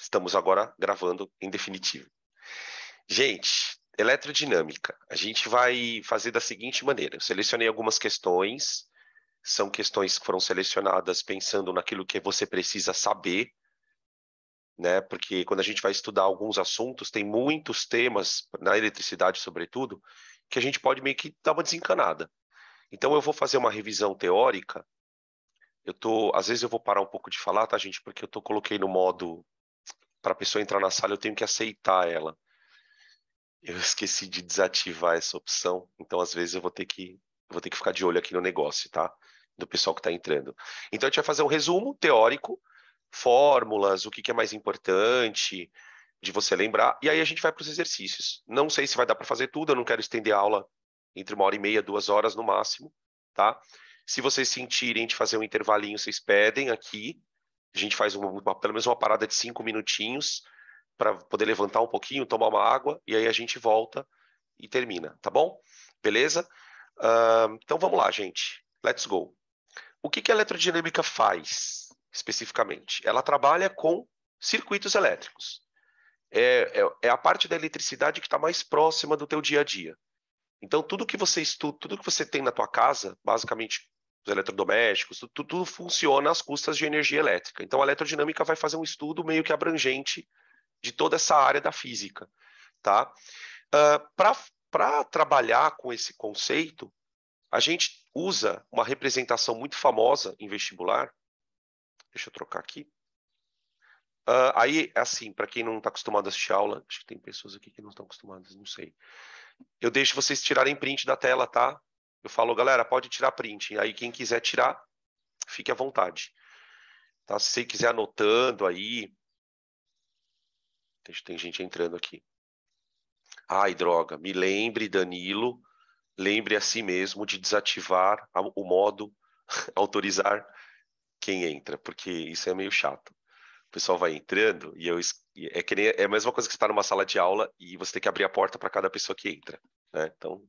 Estamos agora gravando em definitivo. Gente, eletrodinâmica. A gente vai fazer da seguinte maneira. Eu selecionei algumas questões. São questões que foram selecionadas pensando naquilo que você precisa saber, né? Porque quando a gente vai estudar alguns assuntos, tem muitos temas, na eletricidade sobretudo, que a gente pode meio que dar uma desencanada. Então eu vou fazer uma revisão teórica. Às vezes eu vou parar um pouco de falar, tá, gente? Porque coloquei no modo para a pessoa entrar na sala, eu tenho que aceitar ela. Eu esqueci de desativar essa opção, então às vezes eu vou ter que ficar de olho aqui no negócio, tá? Do pessoal que está entrando. Então a gente vai fazer um resumo teórico, fórmulas, o que é mais importante de você lembrar, e aí a gente vai para os exercícios. Não sei se vai dar para fazer tudo, eu não quero estender a aula entre 1h30, 2 horas no máximo, tá? Se vocês sentirem de fazer um intervalinho, vocês pedem aqui. A gente faz pelo menos uma parada de 5 minutinhos para poder levantar um pouquinho, tomar uma água, e aí a gente volta e termina, tá bom? Beleza? Então vamos lá, gente. Let's go. O que a eletrodinâmica faz, especificamente? Ela trabalha com circuitos elétricos. É a parte da eletricidade que está mais próxima do teu dia a dia. Então, tudo que você estuda, tudo que você tem na tua casa, basicamente os eletrodomésticos, tudo funciona às custas de energia elétrica. Então, a eletrodinâmica vai fazer um estudo meio que abrangente de toda essa área da física, tá? Para trabalhar com esse conceito, a gente usa uma representação muito famosa em vestibular. Deixa eu trocar aqui. Aí, assim, para quem não está acostumado a assistir aula, acho que tem pessoas aqui que não estão acostumadas, não sei. Eu deixo vocês tirarem print da tela, tá? Eu falo, galera, pode tirar print. Aí quem quiser tirar, fique à vontade. Tá? Se você quiser anotando aí. Tem gente entrando aqui. Ai, droga. Me lembre, Danilo. Lembre a si mesmo de desativar o modo autorizar quem entra, porque isso é meio chato. O pessoal vai entrando e é a mesma coisa que você está numa sala de aula e você tem que abrir a porta para cada pessoa que entra, né? Então,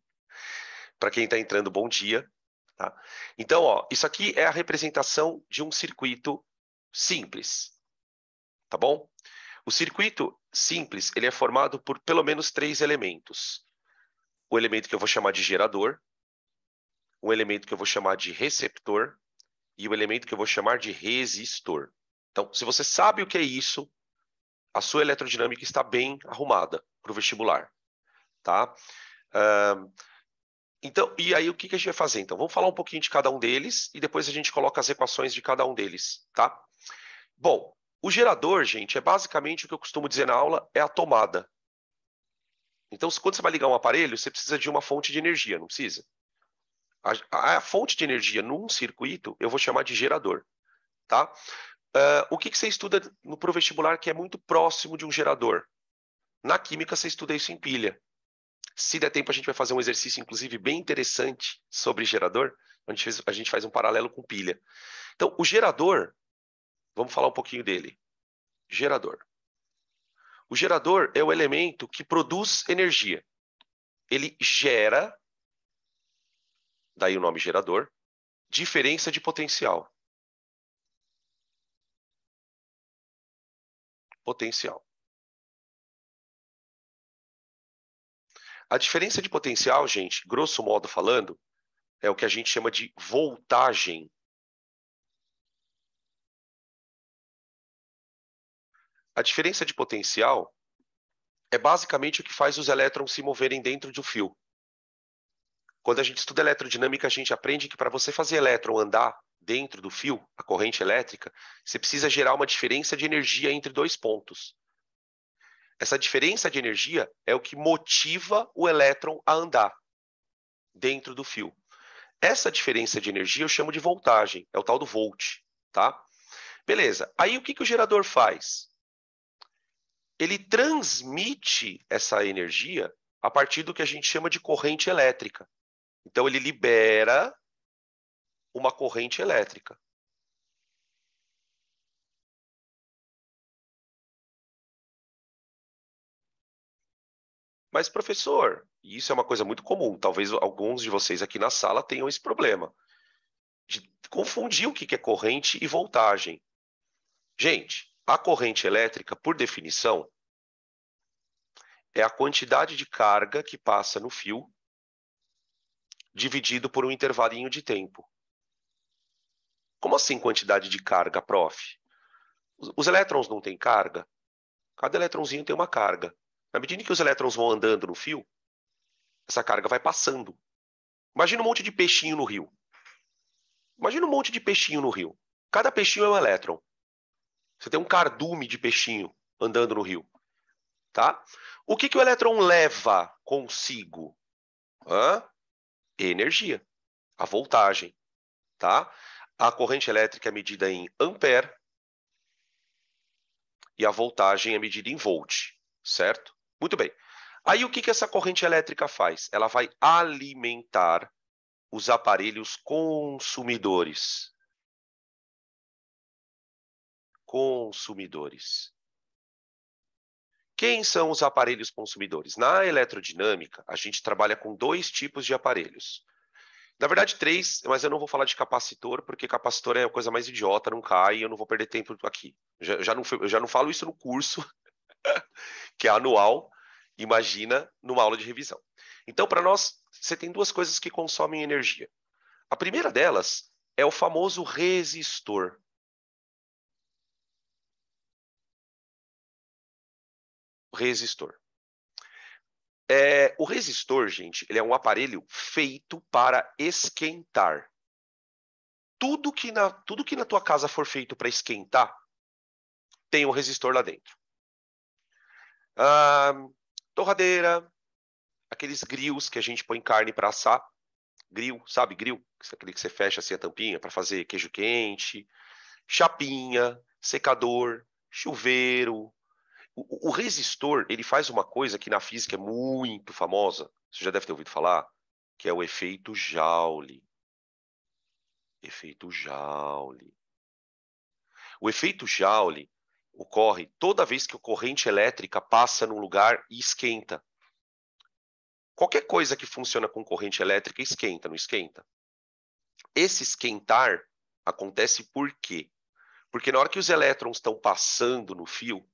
para quem está entrando, bom dia. Tá? Então, ó, isso aqui é a representação de um circuito simples, tá bom? O circuito simples, ele é formado por pelo menos 3 elementos. O elemento que eu vou chamar de gerador, um elemento que eu vou chamar de receptor e o elemento que eu vou chamar de resistor. Então, se você sabe o que é isso, a sua eletrodinâmica está bem arrumada para o vestibular, tá? Então, e aí o que a gente vai fazer? Então, vamos falar um pouquinho de cada um deles e depois a gente coloca as equações de cada um deles, tá? Bom, o gerador, gente, é basicamente o que eu costumo dizer na aula, é a tomada. Então, quando você vai ligar um aparelho, você precisa de uma fonte de energia, não precisa? A fonte de energia num circuito, eu vou chamar de gerador, tá? O que você estuda no pro vestibular que é muito próximo de um gerador? Na química, você estuda isso em pilha. Se der tempo, a gente vai fazer um exercício, inclusive, bem interessante sobre gerador, onde a gente faz um paralelo com pilha. Então, o gerador, vamos falar um pouquinho dele. Gerador. O gerador é o elemento que produz energia. Ele gera, daí o nome gerador, diferença de potencial. Potencial. A diferença de potencial, gente, grosso modo falando, é o que a gente chama de voltagem. A diferença de potencial é basicamente o que faz os elétrons se moverem dentro de um fio. Quando a gente estuda eletrodinâmica, a gente aprende que para você fazer elétron andar dentro do fio, a corrente elétrica, você precisa gerar uma diferença de energia entre 2 pontos. Essa diferença de energia é o que motiva o elétron a andar dentro do fio. Essa diferença de energia eu chamo de voltagem, é o tal do volt, tá? Beleza, aí o que o gerador faz? Ele transmite essa energia a partir do que a gente chama de corrente elétrica. Então, ele libera uma corrente elétrica. Mas, professor, isso é uma coisa muito comum. Talvez alguns de vocês aqui na sala tenham esse problema de confundir o que é corrente e voltagem. Gente, A corrente elétrica, por definição, é a quantidade de carga que passa no fio dividido por um intervalinho de tempo. Como assim quantidade de carga, prof? Os elétrons não têm carga? Cada elétronzinho tem uma carga. Na medida que os elétrons vão andando no fio, essa carga vai passando. Imagina um monte de peixinho no rio. Imagina um monte de peixinho no rio. Cada peixinho é um elétron. Você tem um cardume de peixinho andando no rio. Tá? O que o elétron leva consigo? Energia, a voltagem. Tá? A corrente elétrica é medida em ampere e a voltagem é medida em volt, certo? Muito bem. Aí o que essa corrente elétrica faz? Ela vai alimentar os aparelhos consumidores. Quem são os aparelhos consumidores? Na eletrodinâmica, a gente trabalha com 2 tipos de aparelhos. Na verdade, 3, mas eu não vou falar de capacitor, porque capacitor é a coisa mais idiota, não cai, eu não vou perder tempo aqui. Eu já não falo isso no curso, que é anual, imagina numa aula de revisão. Então, para nós, você tem 2 coisas que consomem energia. A primeira delas é o famoso resistor. O resistor, gente, ele é um aparelho feito para esquentar. Tudo que na tua casa for feito para esquentar, tem um resistor lá dentro. Torradeira, aqueles grills que a gente põe carne para assar. Grill, sabe? Grill, aquele que você fecha assim a tampinha para fazer queijo quente. Chapinha, secador, chuveiro. O resistor, ele faz uma coisa que na física é muito famosa, você já deve ter ouvido falar, que é o efeito Joule. Efeito Joule. O efeito Joule ocorre toda vez que a corrente elétrica passa num lugar e esquenta. Qualquer coisa que funciona com corrente elétrica esquenta, não esquenta? Esse esquentar acontece por quê? Porque na hora que os elétrons estão passando no fio,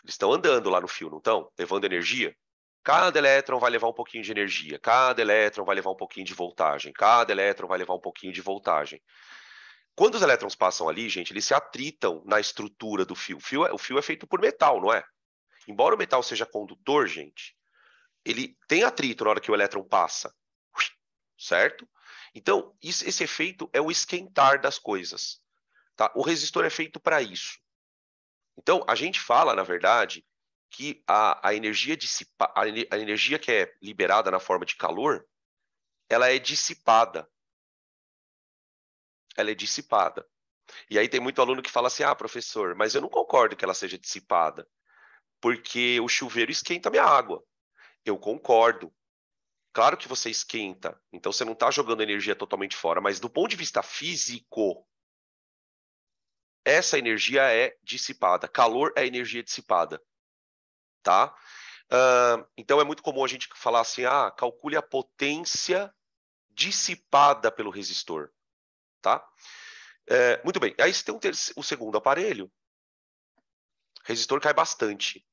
eles estão andando lá no fio, não estão? Levando energia. Cada elétron vai levar um pouquinho de energia, cada elétron vai levar um pouquinho de voltagem, cada elétron vai levar um pouquinho de voltagem. Quando os elétrons passam ali, gente, eles se atritam na estrutura do fio. O fio é feito por metal, não é? Embora o metal seja condutor, gente, ele tem atrito na hora que o elétron passa, certo? Então, esse efeito é o esquentar das coisas. Tá? O resistor é feito para isso. Então, a gente fala, na verdade, que a energia a energia que é liberada na forma de calor, ela é dissipada. Ela é dissipada. E aí tem muito aluno que fala assim, professor, mas eu não concordo que ela seja dissipada, porque o chuveiro esquenta a minha água. Eu concordo. Claro que você esquenta, então você não está jogando energia totalmente fora, mas do ponto de vista físico, essa energia é dissipada. Calor é energia dissipada, tá? Então é muito comum a gente falar assim, calcule a potência dissipada pelo resistor, tá? Muito bem, aí você tem o segundo aparelho, o resistor cai bastante,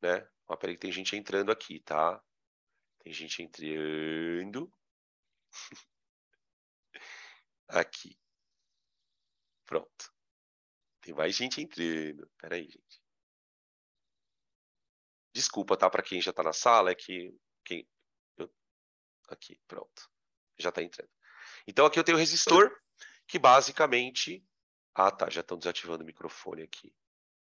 né? Peraí que tem gente entrando aqui, tá? Tem gente entrando. Aqui. Pronto. Tem mais gente entrando. Peraí, gente. Desculpa, tá? Para quem já tá na sala, é que... Aqui, pronto. Já tá entrando. Então, aqui eu tenho o resistor, que basicamente... tá. Já estão desativando o microfone aqui.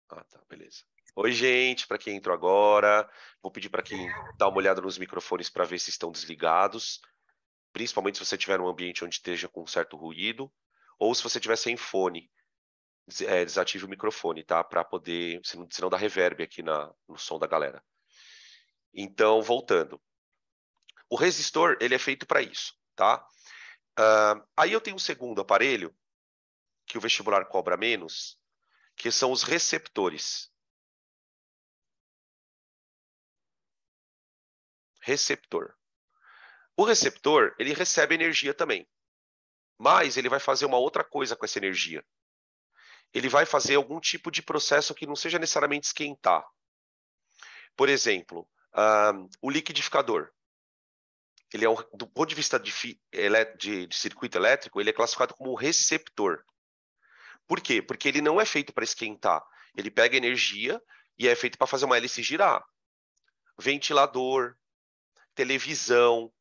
Tá. Beleza. Oi, gente. Para quem entrou agora, vou pedir para quem dá uma olhada nos microfones para ver se estão desligados. Principalmente se você tiver um ambiente onde esteja com certo ruído. Ou se você tiver sem fone. Desative o microfone, tá? Para poder, senão dá reverb aqui no som da galera. Então, voltando. O resistor, ele é feito para isso, tá? Aí eu tenho um segundo aparelho, que o vestibular cobra menos, que são os receptores. Receptor. O receptor, ele recebe energia também. Mas ele vai fazer uma outra coisa com essa energia. ele vai fazer algum tipo de processo que não seja necessariamente esquentar. Por exemplo, o liquidificador. Ele é do ponto de vista de circuito elétrico, ele é classificado como um receptor. Por quê? Porque ele não é feito para esquentar. Ele pega energia e é feito para fazer uma hélice girar. Ventilador, televisão,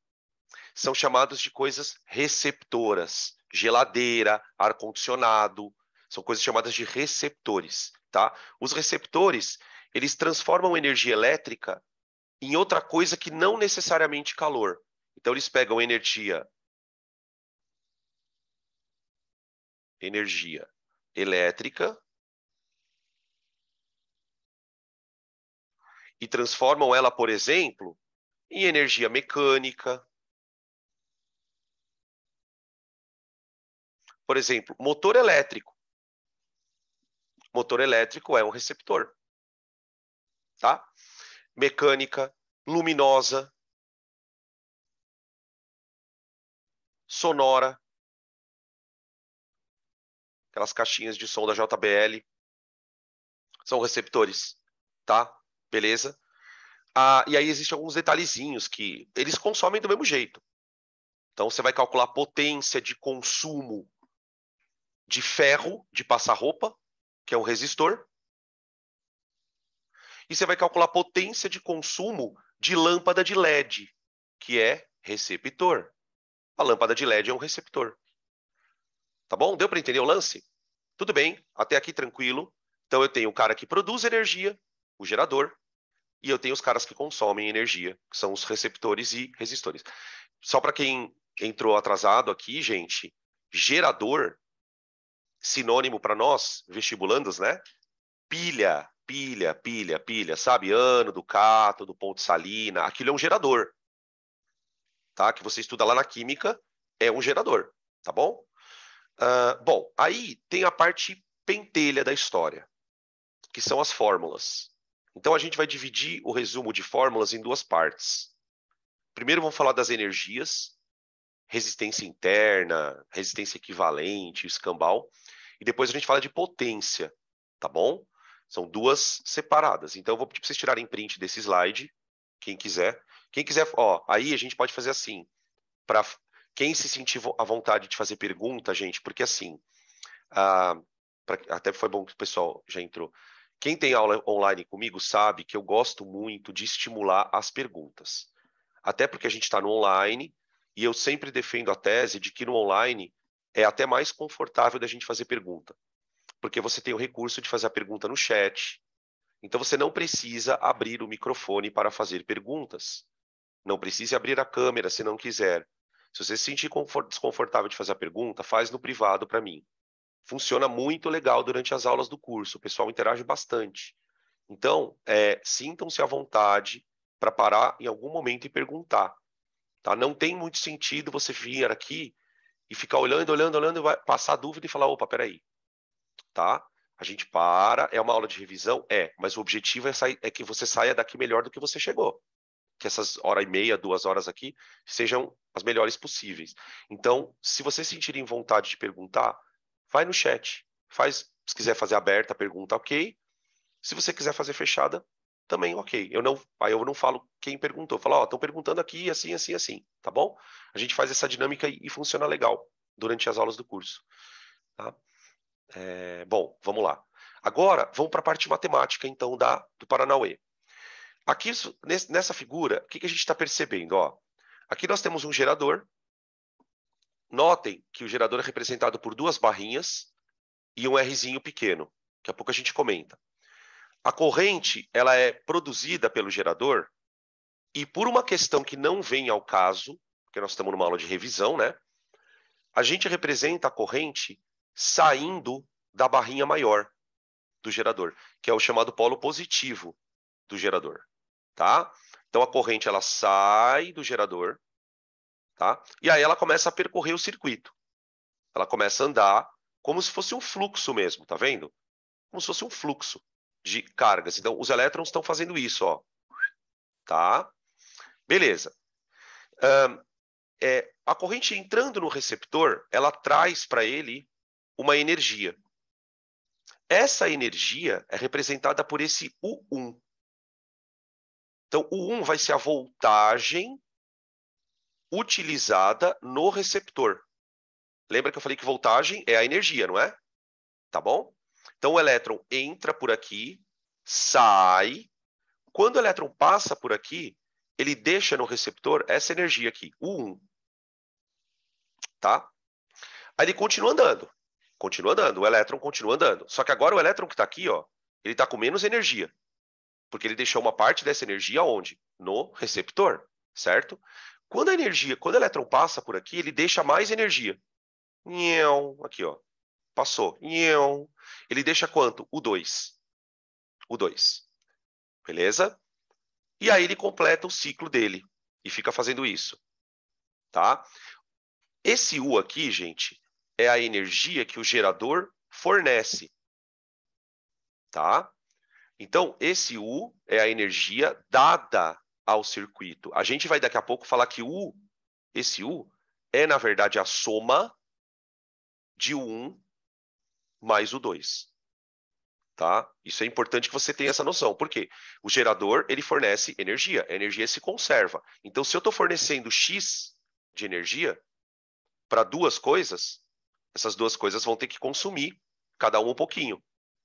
são chamados de coisas receptoras. Geladeira, ar-condicionado, são coisas chamadas de receptores, tá? Os receptores, eles transformam energia elétrica em outra coisa que não necessariamente calor. Então, eles pegam energia elétrica e transformam ela, por exemplo, em energia mecânica. Por exemplo, motor elétrico. Motor elétrico é um receptor, tá? Mecânica, luminosa, sonora, aquelas caixinhas de som da JBL, são receptores, tá? Beleza? E aí existem alguns detalhezinhos que eles consomem do mesmo jeito. Então, você vai calcular a potência de consumo de ferro de passar roupa, que é um resistor, e você vai calcular a potência de consumo de lâmpada de LED, que é receptor. A lâmpada de LED é um receptor. Tá bom? Deu para entender o lance? Tudo bem, até aqui tranquilo. Então, eu tenho o cara que produz energia, o gerador, e eu tenho os caras que consomem energia, que são os receptores e resistores. Só para quem entrou atrasado aqui, gente, gerador, sinônimo para nós, vestibulandos, né? Pilha, pilha, pilha, pilha, sabe? Ano do cátodo, do ponto salina, aquilo é um gerador, tá? Que você estuda lá na química, é um gerador, tá bom? Bom, aí tem a parte pentelha da história, que são as fórmulas. Então, a gente vai dividir o resumo de fórmulas em duas partes. Primeiro, vamos falar das energias, resistência interna, resistência equivalente, escambau. E depois a gente fala de potência, tá bom? São duas separadas. Então, eu vou pedir para vocês tirarem print desse slide, quem quiser. Quem quiser, ó, aí a gente pode fazer assim, para quem se sentir à vontade de fazer pergunta, gente, porque assim, até foi bom que o pessoal já entrou. Quem tem aula online comigo sabe que eu gosto muito de estimular as perguntas. Até porque a gente está no online e eu sempre defendo a tese de que no online é até mais confortável da gente fazer pergunta. Porque você tem o recurso de fazer a pergunta no chat. Então você não precisa abrir o microfone para fazer perguntas. Não precisa abrir a câmera se não quiser. Se você se sentir desconfortável de fazer a pergunta, faz no privado para mim. Funciona muito legal durante as aulas do curso, o pessoal interage bastante. Então, sintam-se à vontade para parar em algum momento e perguntar. Tá? Não tem muito sentido você vir aqui e ficar olhando, olhando, olhando, e vai passar dúvida e falar, opa, peraí. Tá? A gente para, é uma aula de revisão? Mas o objetivo é que você saia daqui melhor do que você chegou. Que essas hora e meia, 2 horas aqui, sejam as melhores possíveis. Então, se você sentir vontade de perguntar, vai no chat. Se quiser fazer aberta a pergunta, ok. Se você quiser fazer fechada, também ok. Aí eu não falo quem perguntou. Eu falo, ó, estão perguntando aqui, assim, assim, assim, tá bom? A gente faz essa dinâmica e funciona legal durante as aulas do curso. Tá? Bom, vamos lá. Agora, vamos para a parte matemática, então, do Paranauê. Aqui, nessa figura, o que a gente está percebendo? Ó, aqui nós temos um gerador. Notem que o gerador é representado por duas barrinhas e um Rzinho pequeno. Daqui a pouco a gente comenta. A corrente ela é produzida pelo gerador e por uma questão que não vem ao caso, porque nós estamos numa aula de revisão, né? A gente representa a corrente saindo da barrinha maior do gerador, que é o chamado polo positivo do gerador, tá? Então a corrente ela sai do gerador, tá? E aí ela começa a percorrer o circuito. Ela começa a andar como se fosse um fluxo mesmo, tá vendo? Como se fosse um fluxo de cargas. Então os elétrons estão fazendo isso, ó. Tá? Beleza. A corrente entrando no receptor, ela traz para ele uma energia. Essa energia é representada por esse U1. Então, U1 vai ser a voltagem utilizada no receptor. Lembra que eu falei que voltagem é a energia, não é? Tá bom? Então, o elétron entra por aqui, sai. Quando o elétron passa por aqui, ele deixa no receptor essa energia aqui, U1. Tá? Aí ele continua andando. Continua andando, o elétron continua andando. Só que agora o elétron que está aqui, ó, ele está com menos energia. Porque ele deixou uma parte dessa energia onde? No receptor, certo? Quando o elétron passa por aqui, ele deixa mais energia. Aqui, ó. Passou. Ele deixa quanto? O 2. O 2. Beleza? E aí ele completa o ciclo dele. E fica fazendo isso. Tá? Esse U aqui, gente, é a energia que o gerador fornece. Tá? Então, esse U é a energia dada ao circuito. A gente vai daqui a pouco falar que esse U é, na verdade, a soma de U1 mais o 2. Tá? Isso é importante que você tenha essa noção. Por quê? O gerador, ele fornece energia. A energia se conserva. Então, se eu estou fornecendo X de energia para duas coisas, essas duas coisas vão ter que consumir cada um pouquinho.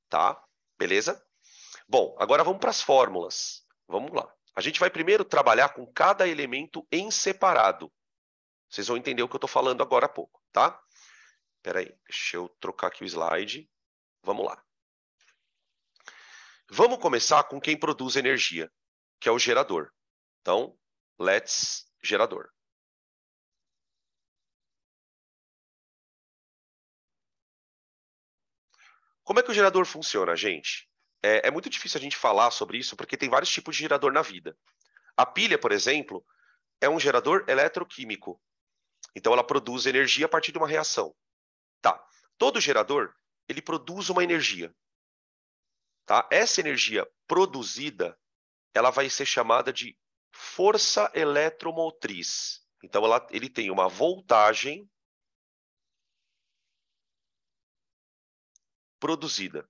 Tá? Beleza? Bom, agora vamos para as fórmulas. Vamos lá. A gente vai primeiro trabalhar com cada elemento em separado. Vocês vão entender o que eu estou falando agora há pouco, tá? Espera aí, deixa eu trocar aqui o slide. Vamos lá. Vamos começar com quem produz energia, que é o gerador. Então, let's gerador. Como é que o gerador funciona, gente? É muito difícil a gente falar sobre isso, porque tem vários tipos de gerador na vida. A pilha, por exemplo, é um gerador eletroquímico. Então, ela produz energia a partir de uma reação. Tá. Todo gerador, ele produz uma energia. Tá? Essa energia produzida, ela vai ser chamada de força eletromotriz. Então, ele tem uma voltagem produzida.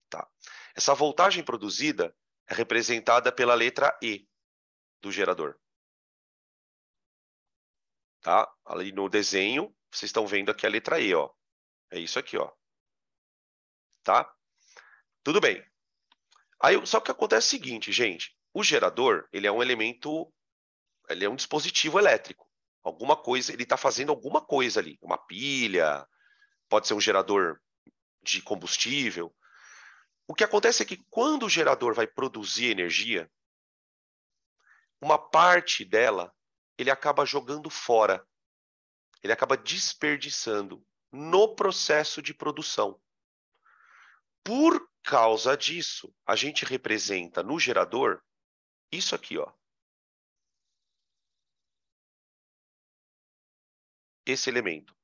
Tá? Essa voltagem produzida é representada pela letra E do gerador. Tá? Ali no desenho, vocês estão vendo aqui a letra E, ó. É isso aqui, ó. Tá? Tudo bem. Aí, só que acontece o seguinte, gente. O gerador, ele é um elemento, ele é um dispositivo elétrico. Alguma coisa, ele está fazendo alguma coisa ali. Uma pilha, pode ser um gerador de combustível. O que acontece é que quando o gerador vai produzir energia, uma parte dela ele acaba jogando fora. Ele acaba desperdiçando no processo de produção. Por causa disso, a gente representa no gerador isso aqui, ó. Esse elemento.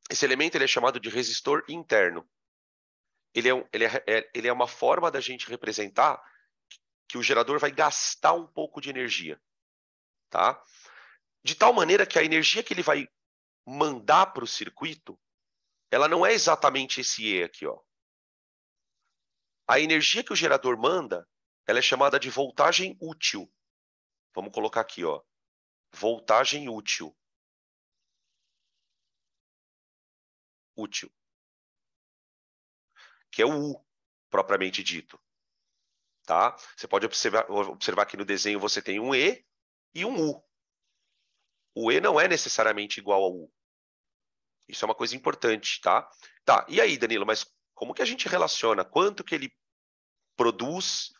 Esse elemento ele é chamado de resistor interno. Ele é uma forma da gente representar que o gerador vai gastar um pouco de energia. Tá? De tal maneira que a energia que ele vai mandar para o circuito, ela não é exatamente esse E aqui, ó. A energia que o gerador manda, ela é chamada de voltagem útil. Vamos colocar aqui, ó. Voltagem útil. Útil. Que é o U, propriamente dito. Tá? Você pode observar aqui no desenho, você tem um E e um U. O E não é necessariamente igual ao U. Isso é uma coisa importante, tá? Tá, e aí, Danilo, mas como que a gente relaciona quanto que ele produz,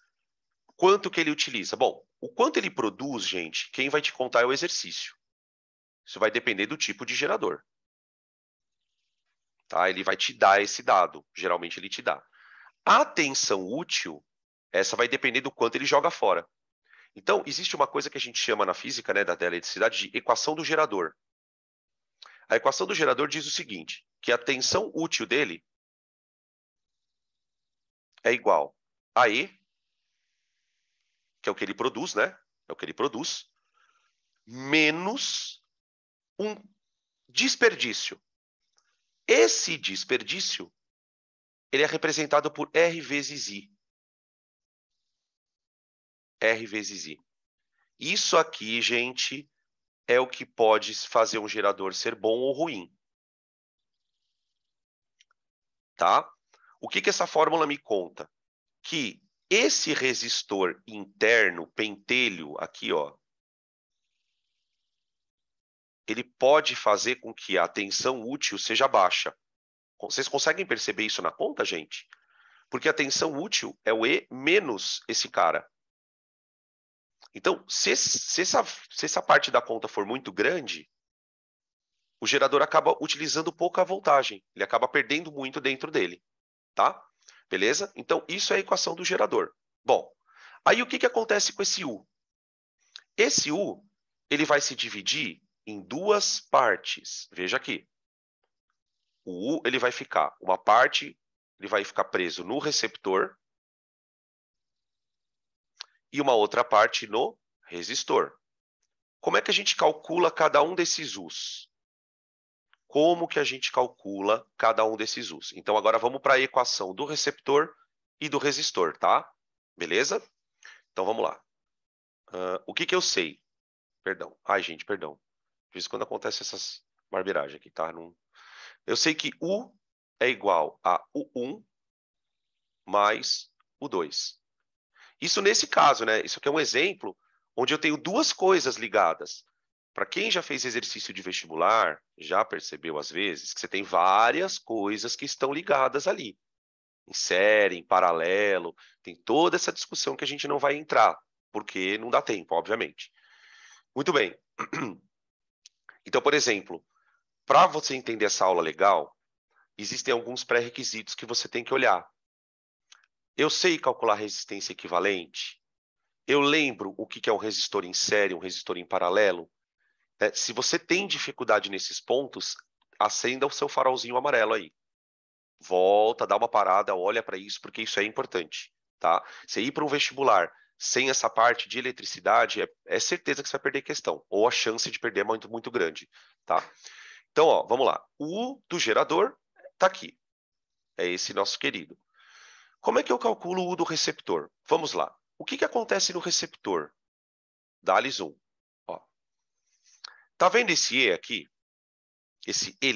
quanto que ele utiliza? Bom, o quanto ele produz, gente, quem vai te contar é o exercício. Isso vai depender do tipo de gerador. Tá? Ele vai te dar esse dado, geralmente ele te dá. A tensão útil, essa vai depender do quanto ele joga fora. Então, existe uma coisa que a gente chama na física, né, da eletricidade, de equação do gerador. A equação do gerador diz o seguinte, que a tensão útil dele é igual a E, que é o que ele produz, né? É o que ele produz, menos um desperdício. Esse desperdício, ele é representado por R vezes I. R vezes I. Isso aqui, gente, é o que pode fazer um gerador ser bom ou ruim. Tá? O que essa fórmula me conta? Que esse resistor interno, pentelho, aqui, ó, ele pode fazer com que a tensão útil seja baixa. Vocês conseguem perceber isso na conta, gente? Porque a tensão útil é o E menos esse cara. Então, se essa parte da conta for muito grande, o gerador acaba utilizando pouca voltagem. Ele acaba perdendo muito dentro dele. Tá? Beleza? Então, isso é a equação do gerador. Bom, aí o que acontece com esse U? Esse U, ele vai se dividir em duas partes. Veja aqui. O U, ele vai ficar, uma parte, ele vai ficar preso no receptor e uma outra parte no resistor. Como é que a gente calcula cada um desses U's? Como que a gente calcula cada um desses U's? Então, agora vamos para a equação do receptor e do resistor, tá? Beleza? Então, vamos lá. O que eu sei? Perdão. Ai, gente, perdão. De vez em quando acontece essas barberagens aqui, tá? Eu sei que U é igual a U1 mais U2. Isso nesse caso, né? Isso aqui é um exemplo onde eu tenho duas coisas ligadas. Para quem já fez exercício de vestibular, já percebeu às vezes que você tem várias coisas que estão ligadas ali. Em série, em paralelo, tem toda essa discussão que a gente não vai entrar, porque não dá tempo, obviamente. Muito bem. Então, por exemplo, para você entender essa aula legal, existem alguns pré-requisitos que você tem que olhar. Eu sei calcular resistência equivalente? Eu lembro o que é um resistor em série, um resistor em paralelo? Se você tem dificuldade nesses pontos, acenda o seu farolzinho amarelo aí. Volta, dá uma parada, olha para isso, porque isso é importante. Tá? Você ir para um vestibular sem essa parte de eletricidade, é certeza que você vai perder questão, ou a chance de perder é muito, muito grande. Tá? Então, ó, vamos lá. O U do gerador está aqui. É esse nosso querido. Como é que eu calculo o U do receptor? Vamos lá. O que acontece no receptor? Dá-lhe zoom. Ó. Tá vendo esse E aqui? Esse E',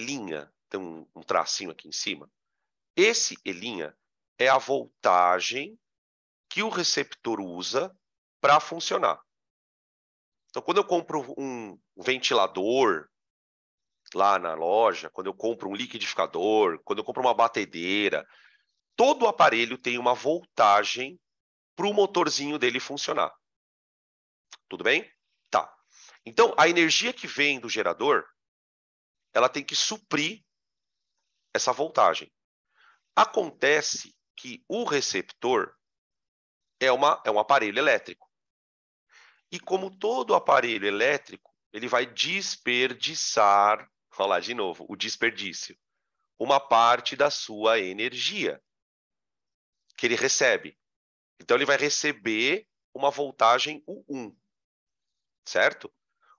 tem um tracinho aqui em cima. Esse E' é a voltagem que o receptor usa para funcionar. Então, quando eu compro um ventilador lá na loja, quando eu compro um liquidificador, quando eu compro uma batedeira, todo o aparelho tem uma voltagem para o motorzinho dele funcionar. Tudo bem? Tá. Então, a energia que vem do gerador, ela tem que suprir essa voltagem. Acontece que o receptor é um aparelho elétrico. E como todo aparelho elétrico, ele vai desperdiçar, olha lá de novo, o desperdício, uma parte da sua energia que ele recebe. Então, ele vai receber uma voltagem U1, certo?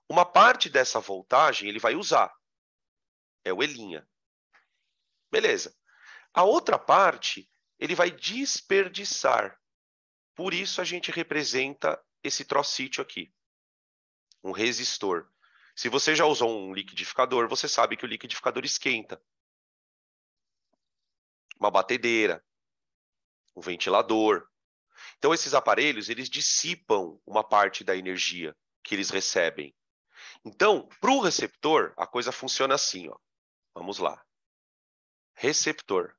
Uma parte dessa voltagem ele vai usar, é o E'. Beleza. A outra parte, ele vai desperdiçar. Por isso, a gente representa esse trocítio aqui, um resistor. Se você já usou um liquidificador, você sabe que o liquidificador esquenta. Uma batedeira, um ventilador. Então, esses aparelhos, eles dissipam uma parte da energia que eles recebem. Então, para o receptor, a coisa funciona assim, ó. Vamos lá. Receptor.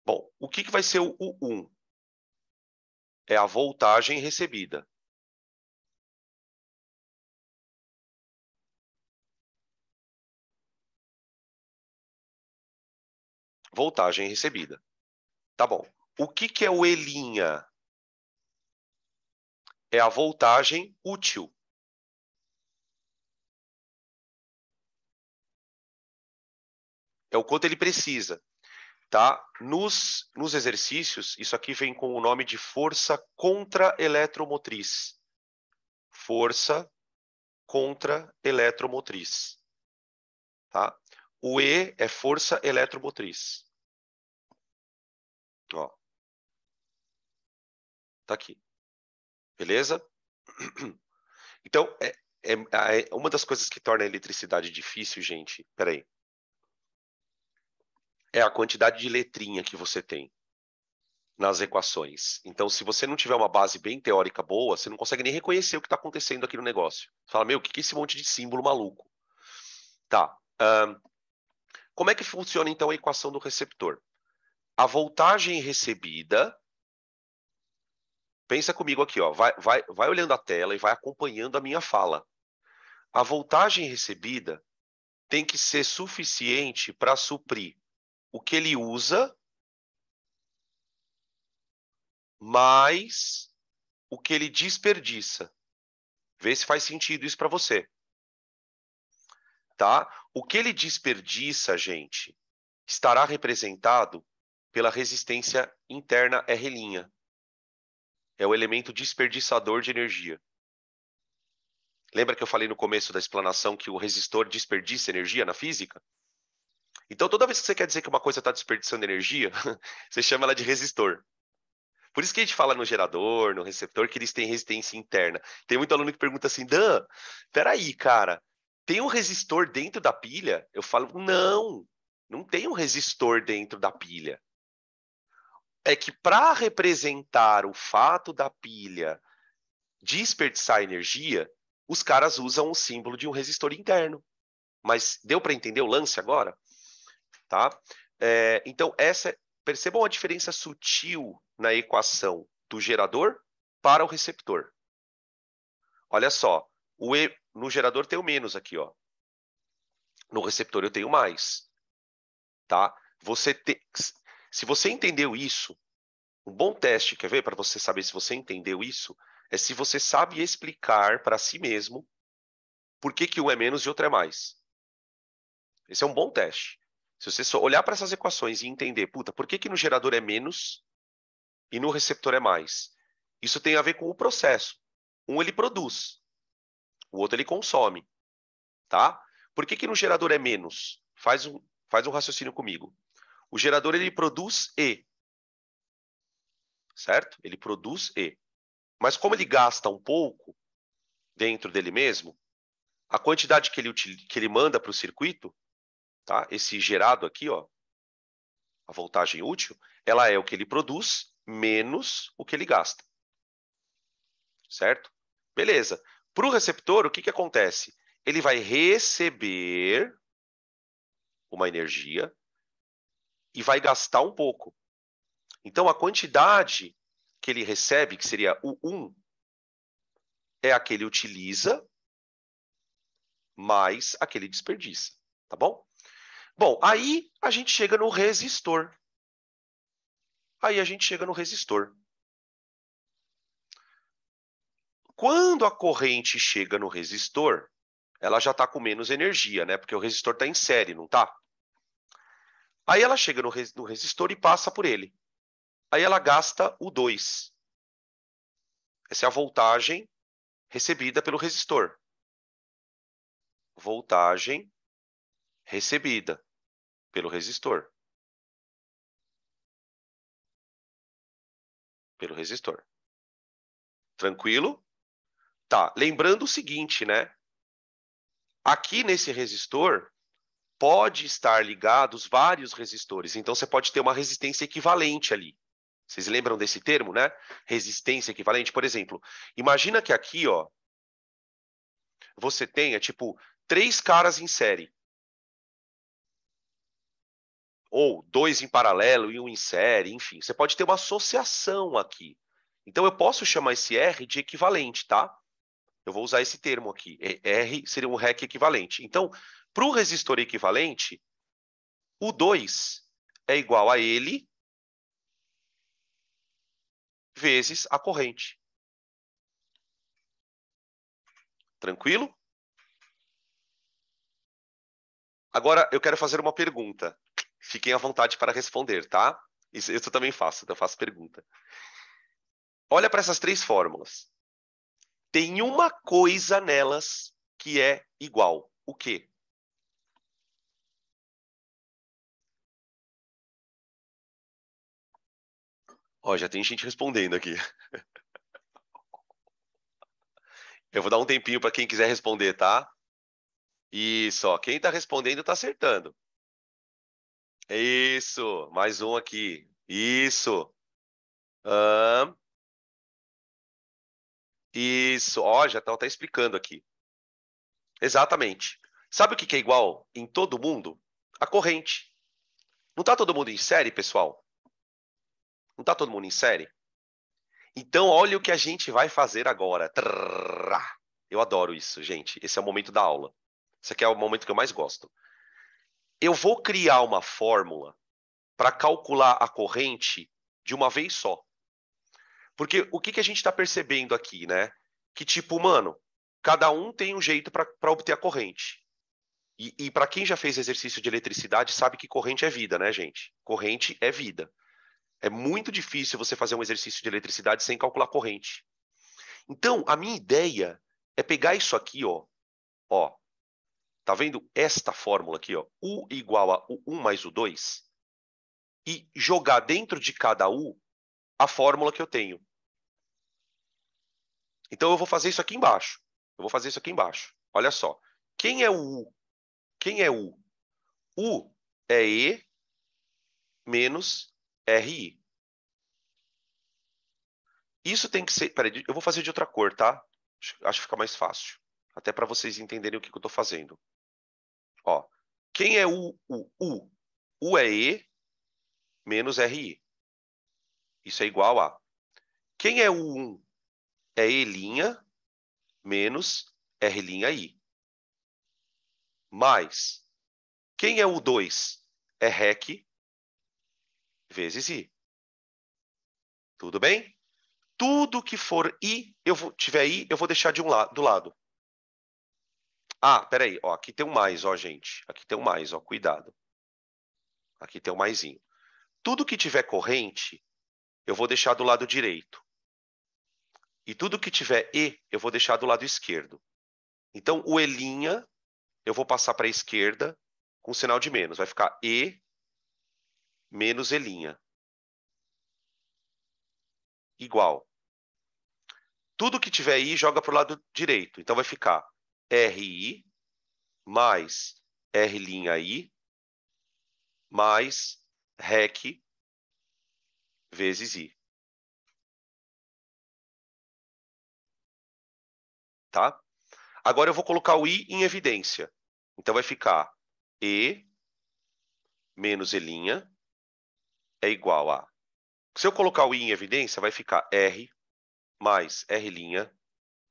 Bom, o que vai ser o U1? É a voltagem recebida. Voltagem recebida. Tá bom. O que é o E'? É a voltagem útil. É o quanto ele precisa. Tá? Nos exercícios, isso aqui vem com o nome de força contra-eletromotriz. Força contra-eletromotriz. Tá? O E é força eletromotriz. Ó. Tá aqui. Beleza? Então, uma das coisas que torna a eletricidade difícil, gente, peraí, é a quantidade de letrinha que você tem nas equações. Então, se você não tiver uma base bem teórica boa, você não consegue nem reconhecer o que está acontecendo aqui no negócio. Você fala, meu, o que é esse monte de símbolo maluco? Tá. Como é que funciona, então, a equação do receptor? A voltagem recebida... Pensa comigo aqui, ó. Vai olhando a tela e vai acompanhando a minha fala. A voltagem recebida tem que ser suficiente para suprir o que ele usa mais o que ele desperdiça. Vê se faz sentido isso para você. Tá? O que ele desperdiça, gente, estará representado pela resistência interna R'. É o elemento desperdiçador de energia. Lembra que eu falei no começo da explanação que o resistor desperdiça energia na física? Então, toda vez que você quer dizer que uma coisa está desperdiçando energia, você chama ela de resistor. Por isso que a gente fala no gerador, no receptor, que eles têm resistência interna. Tem muito aluno que pergunta assim, Dan, peraí, cara, tem um resistor dentro da pilha? Eu falo, não tem um resistor dentro da pilha. É que para representar o fato da pilha desperdiçar energia, os caras usam o símbolo de um resistor interno. Mas deu para entender o lance agora? Tá? Então, percebam a diferença sutil na equação do gerador para o receptor. Olha só, no gerador tem o menos aqui, ó. No receptor eu tenho mais. Tá? Se você entendeu isso, um bom teste, quer ver, para você saber se você entendeu isso, é se você sabe explicar para si mesmo por que um é menos e outro é mais. Esse é um bom teste. Se você só olhar para essas equações e entender, puta, por que no gerador é menos e no receptor é mais? Isso tem a ver com o processo. Um ele produz, o outro ele consome, tá? Por que no gerador é menos? Faz um raciocínio comigo. O gerador ele produz E, certo? Ele produz E. Mas como ele gasta um pouco dentro dele mesmo, a quantidade que ele manda para o circuito, tá? Esse gerado aqui, ó, a voltagem útil, ela é o que ele produz menos o que ele gasta. Certo? Beleza. Para o receptor, o que acontece? Ele vai receber uma energia e vai gastar um pouco. Então, a quantidade que ele recebe, que seria o 1, é a que ele utiliza mais a que ele desperdiça. Tá bom? Bom, aí a gente chega no resistor. Quando a corrente chega no resistor, ela já está com menos energia, né? Porque o resistor está em série, não está? Aí ela chega no resistor e passa por ele. Aí ela gasta o 2. Essa é a voltagem recebida pelo resistor. Voltagem recebida pelo resistor. Tranquilo? Tá. Lembrando o seguinte, né? Aqui nesse resistor, pode estar ligados vários resistores. Então, você pode ter uma resistência equivalente ali. Vocês lembram desse termo, né? Resistência equivalente. Por exemplo, imagina que aqui, ó, você tenha, tipo, 3 caras em série. Ou 2 em paralelo e um em série, enfim. Você pode ter uma associação aqui. Então, eu posso chamar esse R de equivalente, tá? Eu vou usar esse termo aqui. R seria um REC equivalente. Então, para o resistor equivalente, o 2 é igual a ele vezes a corrente. Tranquilo? Agora, eu quero fazer uma pergunta. Fiquem à vontade para responder, tá? Isso eu também faço, eu faço pergunta. Olha para essas três fórmulas. Tem uma coisa nelas que é igual. O quê? Ó, já tem gente respondendo aqui. Eu vou dar um tempinho para quem quiser responder, tá? Isso, ó. Quem está respondendo está acertando. Isso, mais um aqui. Isso. Ahn, isso, ó, já tá explicando aqui. Exatamente. Sabe o que é igual em todo mundo? A corrente. Não está todo mundo em série, pessoal? Não está todo mundo em série? Então, olha o que a gente vai fazer agora. Trrr. Eu adoro isso, gente. Esse é o momento da aula. Esse aqui é o momento que eu mais gosto. Eu vou criar uma fórmula para calcular a corrente de uma vez só. Porque o que a gente está percebendo aqui, né? Que tipo, mano, cada um tem um jeito para obter a corrente. E para quem já fez exercício de eletricidade, sabe que corrente é vida, né, gente? Corrente é vida. É muito difícil você fazer um exercício de eletricidade sem calcular corrente. Então, a minha ideia é pegar isso aqui, ó, tá vendo esta fórmula aqui, ó, U igual a U1 mais U2, e jogar dentro de cada U a fórmula que eu tenho. Então, eu vou fazer isso aqui embaixo. Eu vou fazer isso aqui embaixo. Olha só. Quem é o U? Quem é U? U é E menos RI. Isso tem que ser... Peraí, eu vou fazer de outra cor, tá? Acho que fica mais fácil. Até para vocês entenderem o que eu estou fazendo. Ó, quem é U? U é E menos RI. Isso é igual a... Quem é U1? É E' menos R'I. Mais... Quem é U2? É REC vezes I. Tudo bem? Tudo que for I, tiver I, eu vou deixar do lado. Ah, peraí, ó, aqui tem um mais, ó, gente. Aqui tem um mais, ó, cuidado. Aqui tem um maisinho. Tudo que tiver corrente, eu vou deixar do lado direito. E tudo que tiver E, eu vou deixar do lado esquerdo. Então, o E', eu vou passar para a esquerda com sinal de menos. Vai ficar E menos E'. Igual. Tudo que tiver I, joga para o lado direito. Então, vai ficar RI mais R'I mais REC vezes I. Tá? Agora eu vou colocar o I em evidência. Então vai ficar E menos E' é igual a... Se eu colocar o I em evidência, vai ficar R mais R'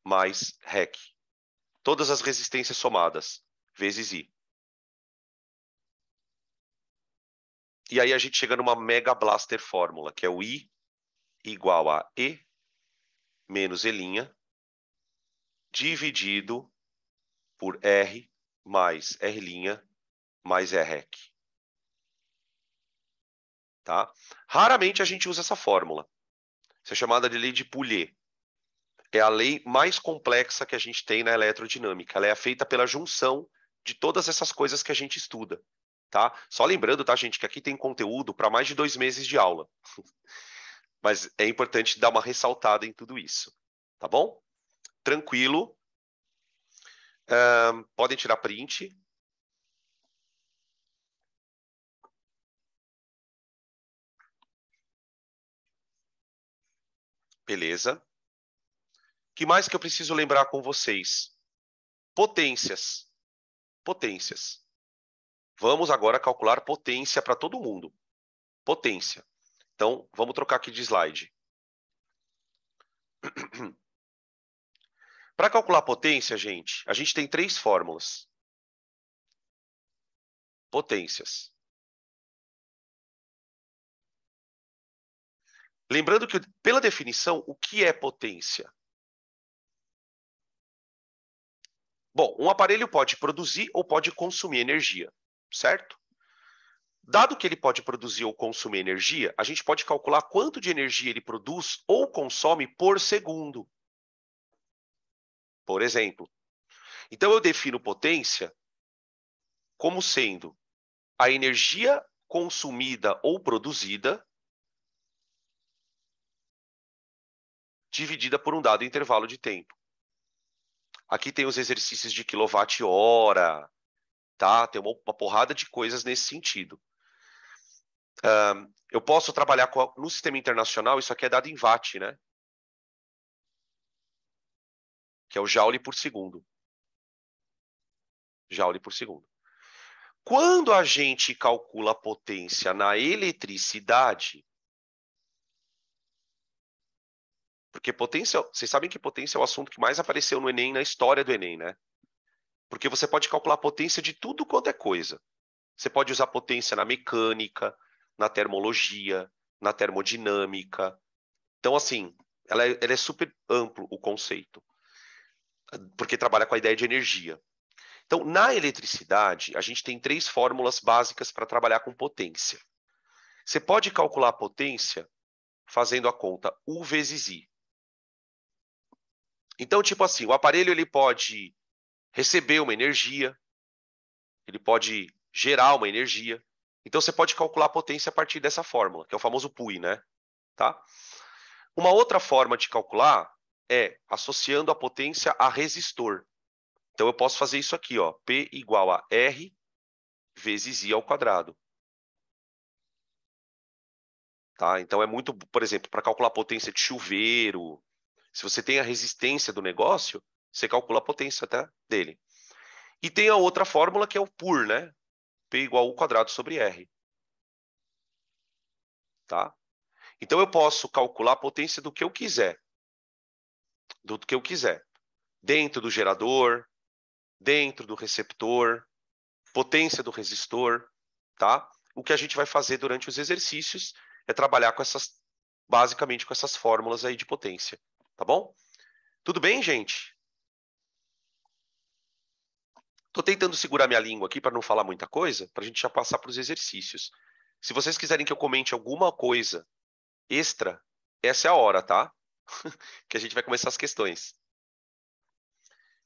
mais REC. Todas as resistências somadas, vezes I. E aí a gente chega numa Mega Blaster fórmula, que é o I igual a E menos E' dividido por R mais R' mais REC. Tá? Raramente a gente usa essa fórmula. Isso é chamada de lei de Pouliot. É a lei mais complexa que a gente tem na eletrodinâmica. Ela é feita pela junção de todas essas coisas que a gente estuda. Tá? Só lembrando, tá, gente, que aqui tem conteúdo para mais de 2 meses de aula. Mas é importante dar uma ressaltada em tudo isso. Tá bom? Tranquilo. Podem tirar print. Beleza. O que mais que eu preciso lembrar com vocês? Potências. Potências. Vamos agora calcular potência para todo mundo. Potência. Então, vamos trocar aqui de slide. Para calcular potência, gente, a gente tem 3 fórmulas. Potências. Lembrando que, pela definição, o que é potência? Bom, um aparelho pode produzir ou pode consumir energia, certo? Dado que ele pode produzir ou consumir energia, a gente pode calcular quanto de energia ele produz ou consome por segundo. Por exemplo. Então, eu defino potência como sendo a energia consumida ou produzida dividida por um dado intervalo de tempo. Aqui tem os exercícios de quilowatt-hora, tá? Tem uma porrada de coisas nesse sentido. Eu posso trabalhar no sistema internacional, isso aqui é dado em watt, né? Que é o joule por segundo. Joule por segundo. Quando a gente calcula a potência na eletricidade, porque potência, vocês sabem que potência é o assunto que mais apareceu no Enem, na história do Enem, né? Porque você pode calcular a potência de tudo quanto é coisa. Você pode usar potência na mecânica, na termologia, na termodinâmica. Então, assim, ela é super amplo o conceito, porque trabalha com a ideia de energia. Então, na eletricidade, a gente tem 3 fórmulas básicas para trabalhar com potência. Você pode calcular a potência fazendo a conta U vezes I. Então, tipo assim, o aparelho ele pode receber uma energia, ele pode gerar uma energia. Então, você pode calcular a potência a partir dessa fórmula, que é o famoso PUI, né? Tá? Uma outra forma de calcular é associando a potência a resistor. Então, eu posso fazer isso aqui, ó, P igual a R vezes I ao quadrado. Tá? Então, é muito, por exemplo, para calcular a potência de chuveiro, se você tem a resistência do negócio, você calcula a potência até dele. E tem a outra fórmula que é o PUR, né? P igual a U quadrado sobre R. Tá? Então, eu posso calcular a potência do que eu quiser. Do que eu quiser. Dentro do gerador, dentro do receptor, potência do resistor, tá? O que a gente vai fazer durante os exercícios é trabalhar com essas, basicamente com essas fórmulas aí de potência, tá bom? Tudo bem, gente? Tô tentando segurar minha língua aqui para não falar muita coisa, para a gente já passar para os exercícios. Se vocês quiserem que eu comente alguma coisa extra, essa é a hora, tá? Que a gente vai começar as questões.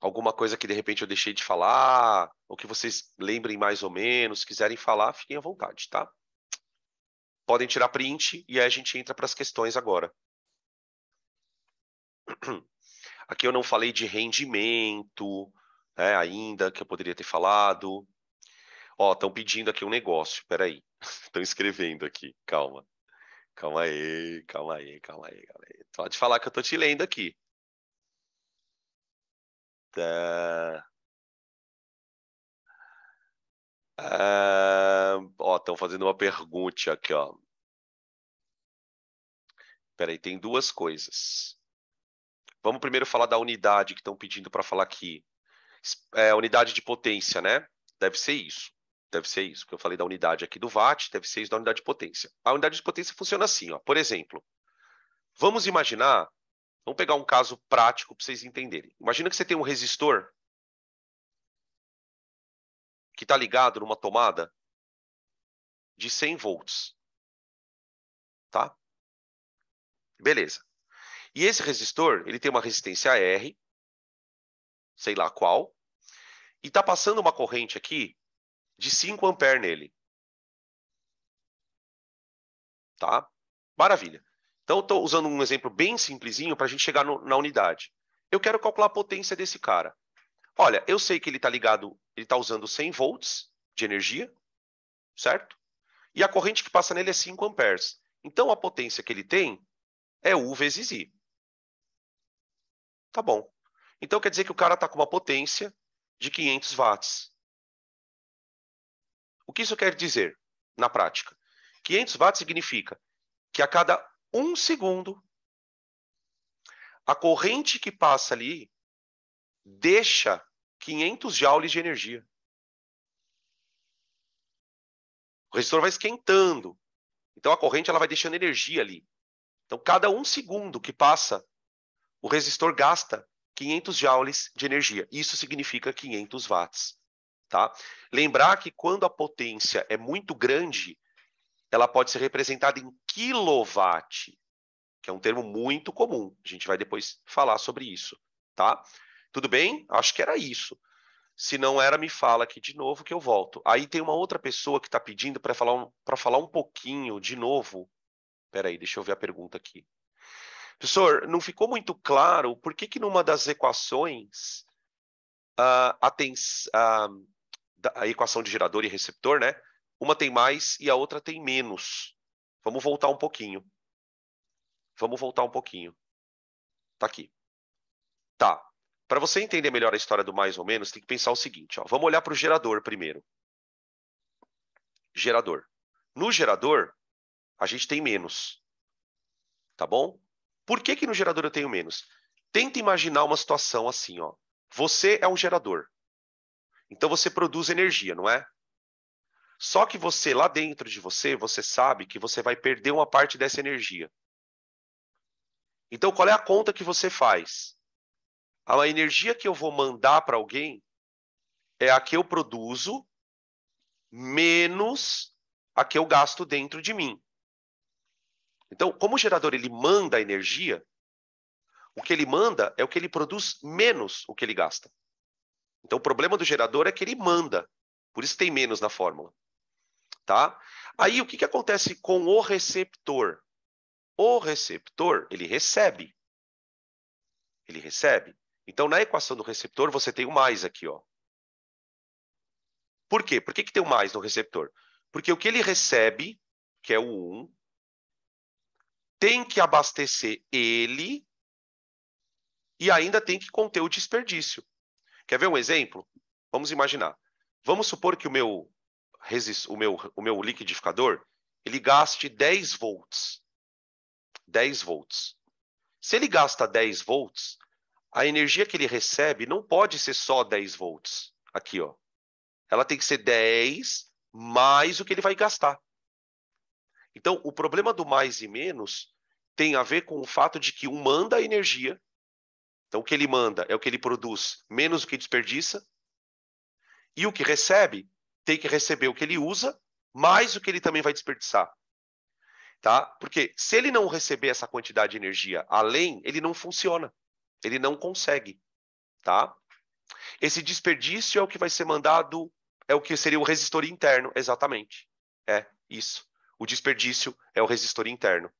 Alguma coisa que de repente eu deixei de falar, ou que vocês lembrem mais ou menos, quiserem falar, fiquem à vontade, tá? Podem tirar print e aí a gente entra para as questões agora. Aqui eu não falei de rendimento, né, ainda, que eu poderia ter falado. Ó, estão pedindo aqui um negócio, peraí. Estão escrevendo aqui, calma. Calma aí, calma aí, calma aí, calma aí. Pode falar que eu tô te lendo aqui. Tá. Ó, estão fazendo uma pergunta aqui, ó. Peraí, tem 2 coisas. Vamos primeiro falar da unidade que estão pedindo para falar aqui. Unidade de potência, né? Deve ser isso. Deve ser isso, porque eu falei da unidade aqui do watt, deve ser isso da unidade de potência. A unidade de potência funciona assim, ó. Por exemplo, vamos imaginar, vamos pegar um caso prático para vocês entenderem. Imagina que você tem um resistor que está ligado numa tomada de 100 volts, tá? Beleza. E esse resistor, ele tem uma resistência R, sei lá qual, e está passando uma corrente aqui de 5 amperes nele. Tá? Maravilha. Então, estou usando um exemplo bem simplesinho para a gente chegar na unidade. Eu quero calcular a potência desse cara. Olha, eu sei que ele está ligado, ele está usando 100 volts de energia, certo? E a corrente que passa nele é 5 amperes. Então, a potência que ele tem é U vezes I. Tá bom. Então, quer dizer que o cara está com uma potência de 500 watts. O que isso quer dizer na prática? 500 watts significa que a cada 1 segundo, a corrente que passa ali deixa 500 joules de energia. O resistor vai esquentando. Então, a corrente ela vai deixando energia ali. Então, cada 1 segundo que passa, o resistor gasta 500 joules de energia. Isso significa 500 watts. tá? Lembrar que quando a potência é muito grande, ela pode ser representada em quilowatt, que é um termo muito comum. A gente vai depois falar sobre isso, tá? Tudo bem? Acho que era isso. Se não era, me fala aqui de novo que eu volto. Aí tem uma outra pessoa que está pedindo para falar um pouquinho de novo. Espera aí, deixa eu ver a pergunta aqui. Professor, não ficou muito claro por que numa das equações, a equação de gerador e receptor, né? Uma tem mais e a outra tem menos. Vamos voltar um pouquinho. Vamos voltar um pouquinho. Tá aqui. Tá. Para você entender melhor a história do mais ou menos, tem que pensar o seguinte, ó. Vamos olhar para o gerador primeiro. Gerador. No gerador, a gente tem menos. Tá bom? Por que no gerador eu tenho menos? Tenta imaginar uma situação assim, ó. Você é um gerador. Então você produz energia, não é? Só que você, lá dentro de você, você sabe que você vai perder uma parte dessa energia. Então, qual é a conta que você faz? A energia que eu vou mandar para alguém é a que eu produzo menos a que eu gasto dentro de mim. Então, como o gerador ele manda energia, o que ele manda é o que ele produz menos o que ele gasta. Então, o problema do gerador é que ele manda. Por isso tem menos na fórmula. Tá? Aí, o que acontece com o receptor? O receptor, ele recebe. Ele recebe. Então, na equação do receptor, você tem o mais aqui, ó. Por quê? Por que tem o mais no receptor? Porque o que ele recebe, que é o 1, tem que abastecer ele e ainda tem que conter o desperdício. Quer ver um exemplo? Vamos imaginar. Vamos supor que o meu liquidificador ele gaste 10 volts. 10 volts. Se ele gasta 10 volts, a energia que ele recebe não pode ser só 10 volts. Aqui, ó. Ela tem que ser 10 mais o que ele vai gastar. Então, o problema do mais e menos tem a ver com o fato de que um manda a energia. Então, o que ele manda é o que ele produz, menos o que desperdiça. E o que recebe tem que receber o que ele usa, mais o que ele também vai desperdiçar. Tá? Porque se ele não receber essa quantidade de energia além, ele não funciona. Ele não consegue. Tá? Esse desperdício é o que vai ser mandado, é o que seria o resistor interno, exatamente. É isso. O desperdício é o resistor interno.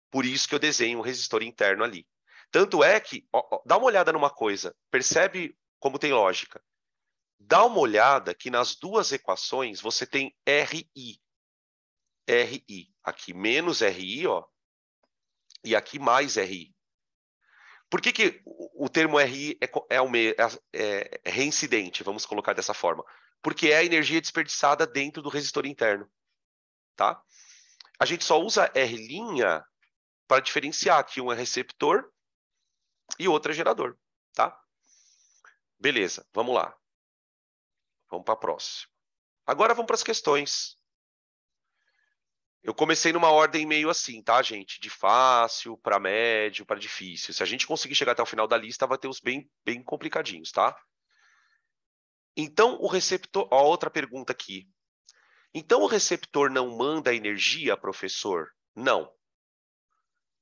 Por isso que eu desenho um resistor interno ali. Tanto é que, ó, dá uma olhada numa coisa, percebe como tem lógica. Dá uma olhada que nas duas equações você tem RI. RI. Aqui menos RI, ó, e aqui mais RI. Por que o termo RI é reincidente, vamos colocar dessa forma? Porque é a energia desperdiçada dentro do resistor interno. Tá? A gente só usa R' para diferenciar que um é receptor e outro é gerador. Tá? Beleza, vamos lá. Vamos para a próxima. Agora vamos para as questões. Eu comecei numa ordem meio assim, tá, gente? De fácil para médio para difícil. Se a gente conseguir chegar até o final da lista, vai ter os bem complicadinhos, tá? Então, o receptor... Ó, outra pergunta aqui. Então, o receptor não manda energia, professor? Não.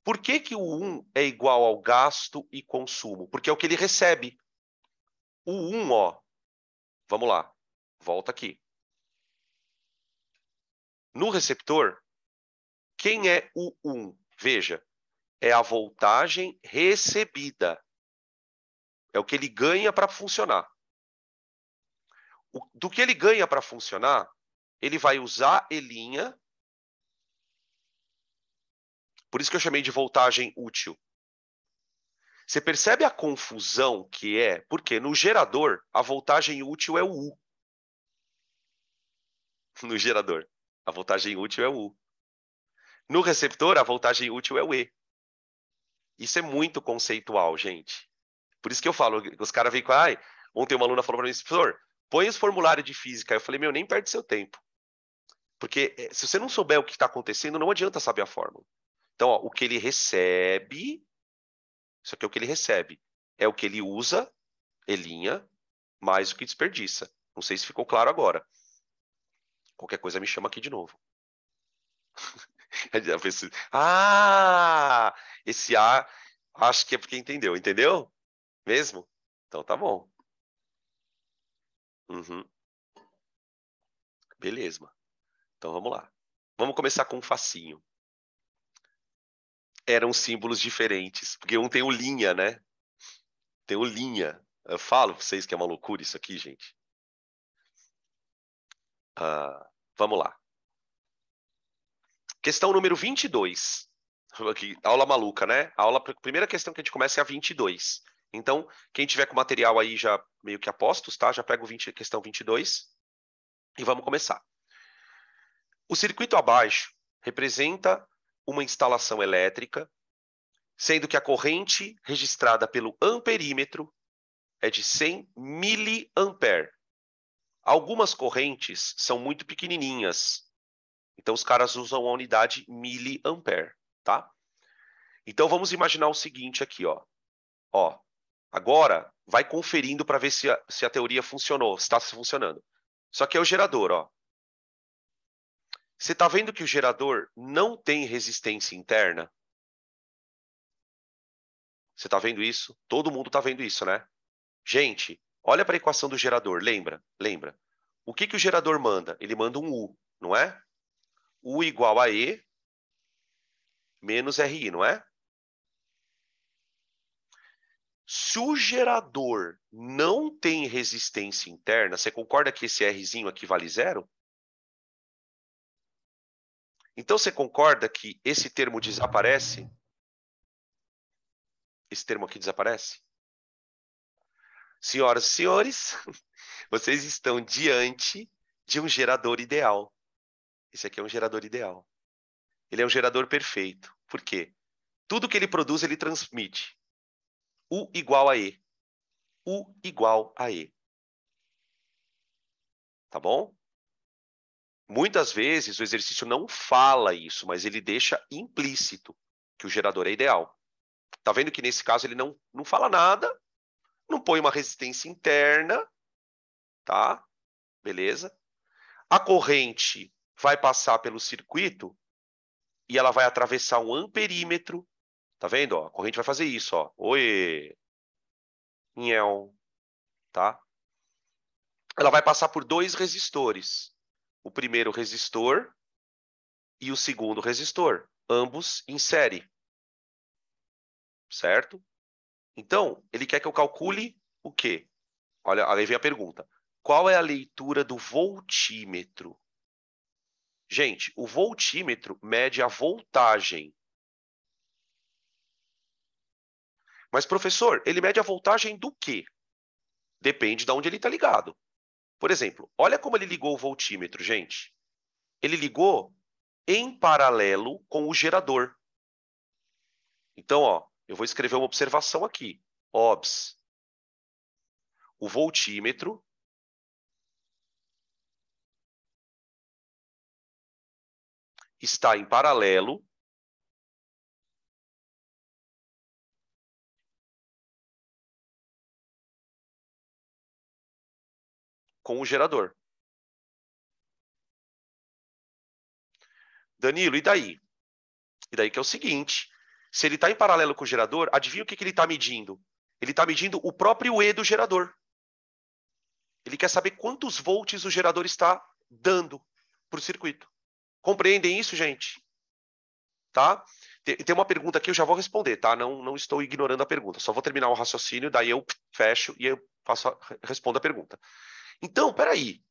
Por que o 1 é igual ao gasto e consumo? Porque é o que ele recebe. O 1, ó. Vamos lá. Volta aqui. No receptor, quem é o 1? Veja, é a voltagem recebida. É o que ele ganha para funcionar. Do que ele ganha para funcionar, ele vai usar Elinha. Por isso que eu chamei de voltagem útil. Você percebe a confusão que é? Porque no gerador, a voltagem útil é o U. No gerador, a voltagem útil é o U. No receptor, a voltagem útil é o E. Isso é muito conceitual, gente. Por isso que eu falo, os caras vêm com... ontem uma aluna falou para mim, professor, põe os formulários de física. Eu falei, meu, nem perde seu tempo. Porque se você não souber o que está acontecendo, não adianta saber a fórmula. Então, ó, o que ele recebe, isso aqui é o que ele recebe, é o que ele usa, Elinha, mais o que desperdiça. Não sei se ficou claro agora. Qualquer coisa me chama aqui de novo. Ah, esse A, acho que é porque entendeu. Entendeu? Mesmo? Então tá bom. Uhum. Beleza. Então vamos lá. Vamos começar com um facinho. Eram símbolos diferentes, porque um tem o linha, né? Tem o linha. Eu falo pra vocês que é uma loucura isso aqui, gente. Vamos lá. Questão número 22. Aqui, aula maluca, né? A primeira questão que a gente começa é a 22. Então, quem tiver com material aí já meio que apostos, tá? Já pega questão 22 e vamos começar. O circuito abaixo representa uma instalação elétrica, sendo que a corrente registrada pelo amperímetro é de 100 miliampere. Algumas correntes são muito pequenininhas, então os caras usam a unidade miliampere, tá? Então vamos imaginar o seguinte aqui, ó. Agora vai conferindo para ver se a teoria funcionou, se está funcionando. Só que é o gerador, ó. Você está vendo que o gerador não tem resistência interna? Você está vendo isso? Todo mundo está vendo isso, né? Gente, olha para a equação do gerador, lembra? Lembra. O que o gerador manda? Ele manda um U, não é? U igual a E menos RI, não é? Se o gerador não tem resistência interna, você concorda que esse Rzinho aqui vale zero? Então você concorda que esse termo desaparece? Esse termo aqui desaparece? Senhoras e senhores, vocês estão diante de um gerador ideal. Esse aqui é um gerador ideal. Ele é um gerador perfeito. Por quê? Tudo que ele produz, ele transmite. U igual a E. U igual a E. Tá bom? Muitas vezes o exercício não fala isso, mas ele deixa implícito que o gerador é ideal. Tá vendo que nesse caso ele não fala nada, não põe uma resistência interna, tá? Beleza? A corrente vai passar pelo circuito e ela vai atravessar um amperímetro. Tá vendo? Ó, a corrente vai fazer isso, ó. Oi, nhão, tá? Ela vai passar por dois resistores. O primeiro resistor e o segundo resistor, ambos em série. Certo? Então, ele quer que eu calcule o quê? Olha, aí vem a pergunta. Qual é a leitura do voltímetro? Gente, o voltímetro mede a voltagem. Mas, professor, ele mede a voltagem do quê? Depende de onde ele está ligado. Por exemplo, olha como ele ligou o voltímetro, gente. Ele ligou em paralelo com o gerador. Então, ó, eu vou escrever uma observação aqui. Obs. O voltímetro está em paralelo com o gerador. Danilo, e daí? E daí que é o seguinte, se ele está em paralelo com o gerador, adivinha o que ele está medindo? Ele está medindo o próprio E do gerador. Ele quer saber quantos volts o gerador está dando para o circuito. Compreendem isso, gente? Tá? Tem uma pergunta aqui, eu já vou responder, tá? Não estou ignorando a pergunta. Só vou terminar o raciocínio, daí eu fecho e eu respondo a pergunta. Então, peraí.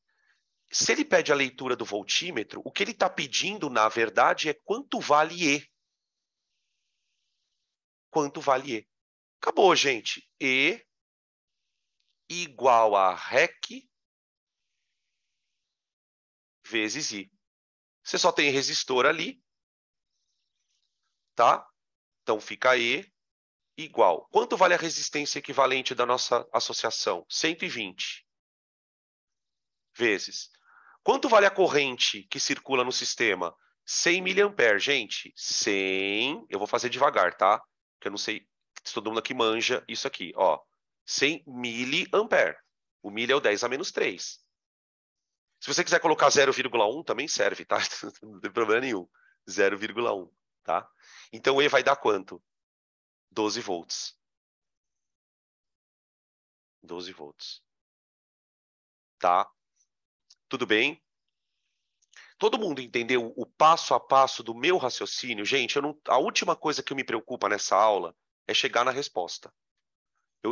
Se ele pede a leitura do voltímetro, o que ele está pedindo, na verdade, é quanto vale E. Quanto vale E. Acabou, gente. E igual a REC vezes I. Você só tem resistor ali, tá? Então fica E igual. Quanto vale a resistência equivalente da nossa associação? 120 vezes. Quanto vale a corrente que circula no sistema? 100 mA, gente. 100, eu vou fazer devagar, tá? Porque eu não sei se todo mundo aqui manja isso aqui, ó. 100 mA. O milha é o 10 a menos 3. Se você quiser colocar 0,1 também serve, tá? Não tem problema nenhum. 0,1, tá? Então E vai dar quanto? 12 volts. 12 volts. Tá? Tudo bem? Todo mundo entendeu o passo a passo do meu raciocínio? Gente, a última coisa que me preocupa nessa aula é chegar na resposta.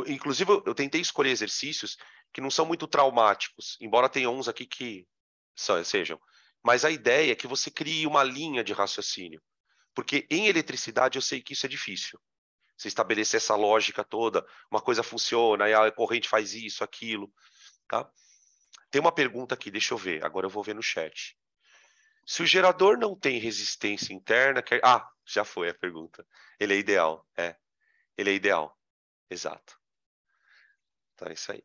Inclusive, eu tentei escolher exercícios que não são muito traumáticos, embora tenha uns aqui que sejam. Mas a ideia é que você crie uma linha de raciocínio. Porque em eletricidade eu sei que isso é difícil. Você estabelecer essa lógica toda, uma coisa funciona, aí a corrente faz isso, aquilo. Tá? Tem uma pergunta aqui, deixa eu ver. Agora eu vou ver no chat. Se o gerador não tem resistência interna... Ah, já foi a pergunta. Ele é ideal. É, ele é ideal. Exato. Tá, é isso aí.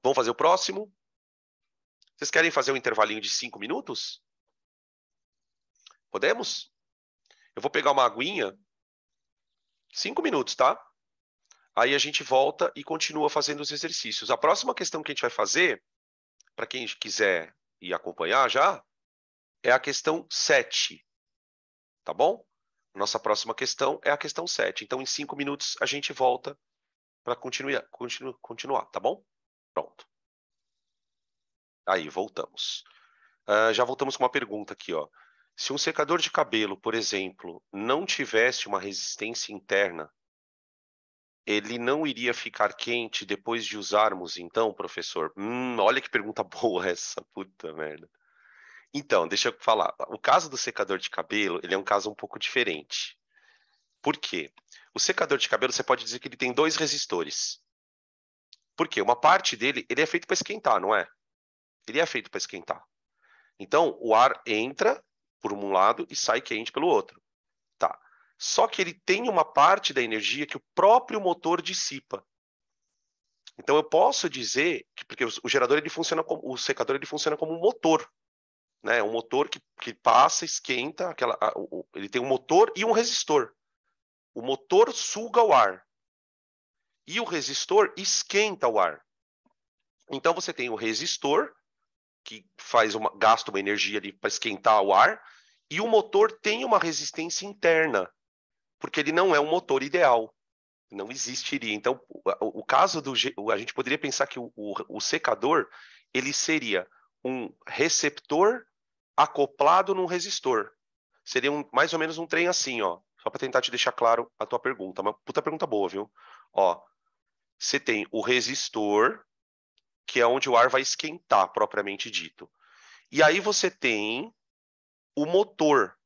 Vamos fazer o próximo? Vocês querem fazer um intervalinho de 5 minutos? Podemos? Eu vou pegar uma aguinha. 5 minutos, tá? Aí a gente volta e continua fazendo os exercícios. A próxima questão que a gente vai fazer, para quem quiser ir acompanhar já, é a questão 7. Tá bom? Nossa próxima questão é a questão 7. Então, em 5 minutos, a gente volta para continuar, tá bom? Pronto. Aí, voltamos. Já voltamos com uma pergunta aqui, ó. Se um secador de cabelo, por exemplo, não tivesse uma resistência interna, ele não iria ficar quente depois de usarmos, então, professor? Olha que pergunta boa essa, puta merda. Então, deixa eu falar. O caso do secador de cabelo, ele é um caso um pouco diferente. Por quê? O secador de cabelo, você pode dizer que ele tem 2 resistores. Por quê? Uma parte dele, ele é feito para esquentar, não é? Ele é feito para esquentar. Então, o ar entra por um lado e sai quente pelo outro. Tá. Só que ele tem uma parte da energia que o próprio motor dissipa. Então, eu posso dizer que, porque o gerador ele funciona como, o secador ele funciona como um motor, né? Um motor que passa, esquenta, ele tem um motor e um resistor. O motor suga o ar e o resistor esquenta o ar. Então, você tem o resistor que gasta uma energia ali para esquentar o ar, e o motor tem uma resistência interna, porque ele não é um motor ideal, não existiria. Então, o caso a gente poderia pensar que o secador ele seria um receptor acoplado num resistor. Seria mais ou menos um trem assim, ó. Só para tentar te deixar claro a tua pergunta. Uma puta pergunta boa, viu? Ó, você tem o resistor, que é onde o ar vai esquentar, propriamente dito. E aí você tem o motor.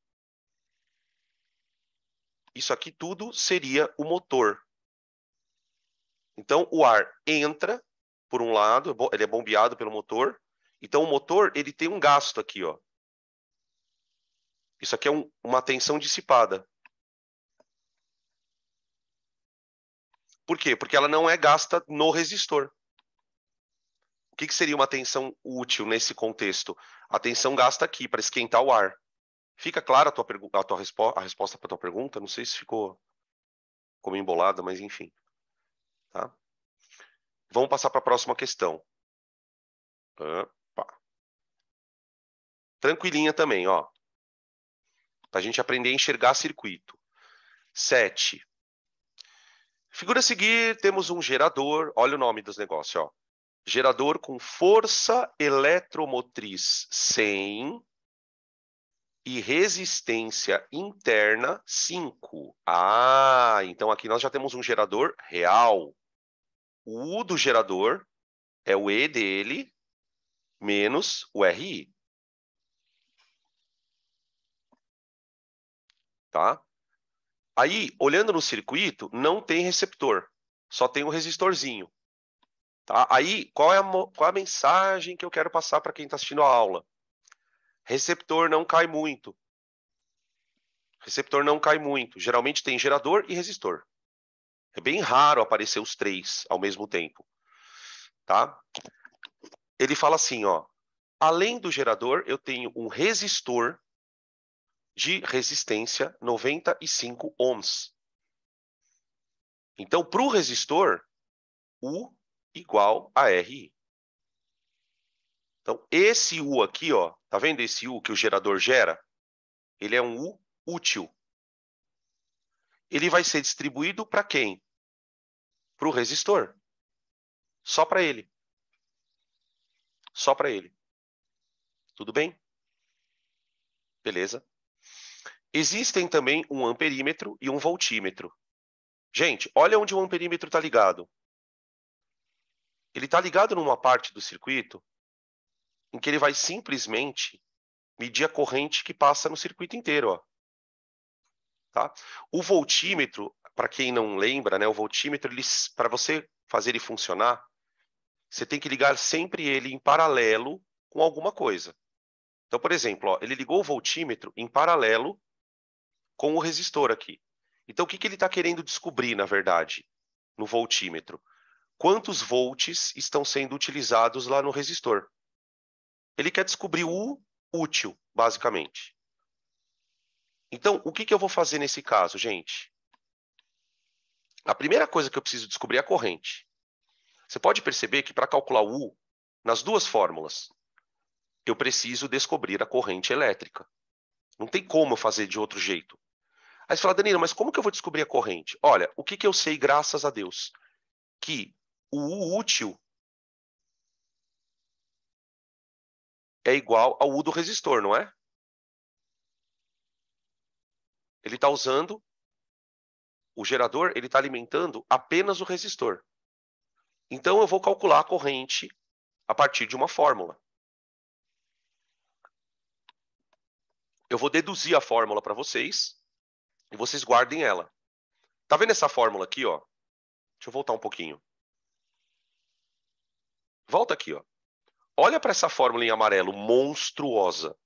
Isso aqui tudo seria o motor. Então, o ar entra por um lado, ele é bombeado pelo motor. Então, o motor ele tem um gasto aqui, ó. Isso aqui é uma tensão dissipada. Por quê? Porque ela não é gasta no resistor. O que seria uma tensão útil nesse contexto? A tensão gasta aqui para esquentar o ar. Fica clara a resposta para a tua pergunta? Não sei se ficou como embolada, mas enfim. Tá? Vamos passar para a próxima questão. Opa. Tranquilinha também, ó. Para a gente aprender a enxergar circuito. 7. Figura a seguir, temos um gerador. Olha o nome dos negócios, ó. Gerador com força eletromotriz 100 e resistência interna 5. Ah, então aqui nós já temos um gerador real. O U do gerador é o E dele menos o RI. Tá? Aí, olhando no circuito, não tem receptor. Só tem o resistorzinho. Tá? Aí, qual é a mensagem que eu quero passar para quem está assistindo a aula? Receptor não cai muito. Receptor não cai muito. Geralmente tem gerador e resistor. É bem raro aparecer os 3 ao mesmo tempo. Tá? Ele fala assim, ó. Além do gerador, eu tenho um resistor de resistência 95 ohms. Então, para o resistor, U igual a RI. Então, esse U aqui, ó, tá vendo esse U que o gerador gera? Ele é um U útil. Ele vai ser distribuído para quem? Para o resistor. Só para ele. Só para ele. Tudo bem? Beleza. Existem também um amperímetro e um voltímetro. Gente, olha onde o amperímetro está ligado. Ele está ligado numa parte do circuito em que ele vai simplesmente medir a corrente que passa no circuito inteiro, ó. Tá? O voltímetro, para quem não lembra, né, o voltímetro, para você fazer ele funcionar, você tem que ligar sempre ele em paralelo com alguma coisa. Então, por exemplo, ó, ele ligou o voltímetro em paralelo com o resistor aqui. Então, o que ele está querendo descobrir, na verdade, no voltímetro? Quantos volts estão sendo utilizados lá no resistor? Ele quer descobrir o útil, basicamente. Então, o que eu vou fazer nesse caso, gente? A primeira coisa que eu preciso descobrir é a corrente. Você pode perceber que para calcular o U, nas duas fórmulas, eu preciso descobrir a corrente elétrica. Não tem como eu fazer de outro jeito. Aí você fala, Danilo, mas como que eu vou descobrir a corrente? Olha, o que eu sei, graças a Deus? Que o U útil é igual ao U do resistor, não é? Ele está usando, o gerador, ele está alimentando apenas o resistor. Então, eu vou calcular a corrente a partir de uma fórmula. Eu vou deduzir a fórmula para vocês e vocês guardem ela. Tá vendo essa fórmula aqui, ó? Deixa eu voltar um pouquinho. Volta aqui, ó. Olha para essa fórmula em amarelo, monstruosa.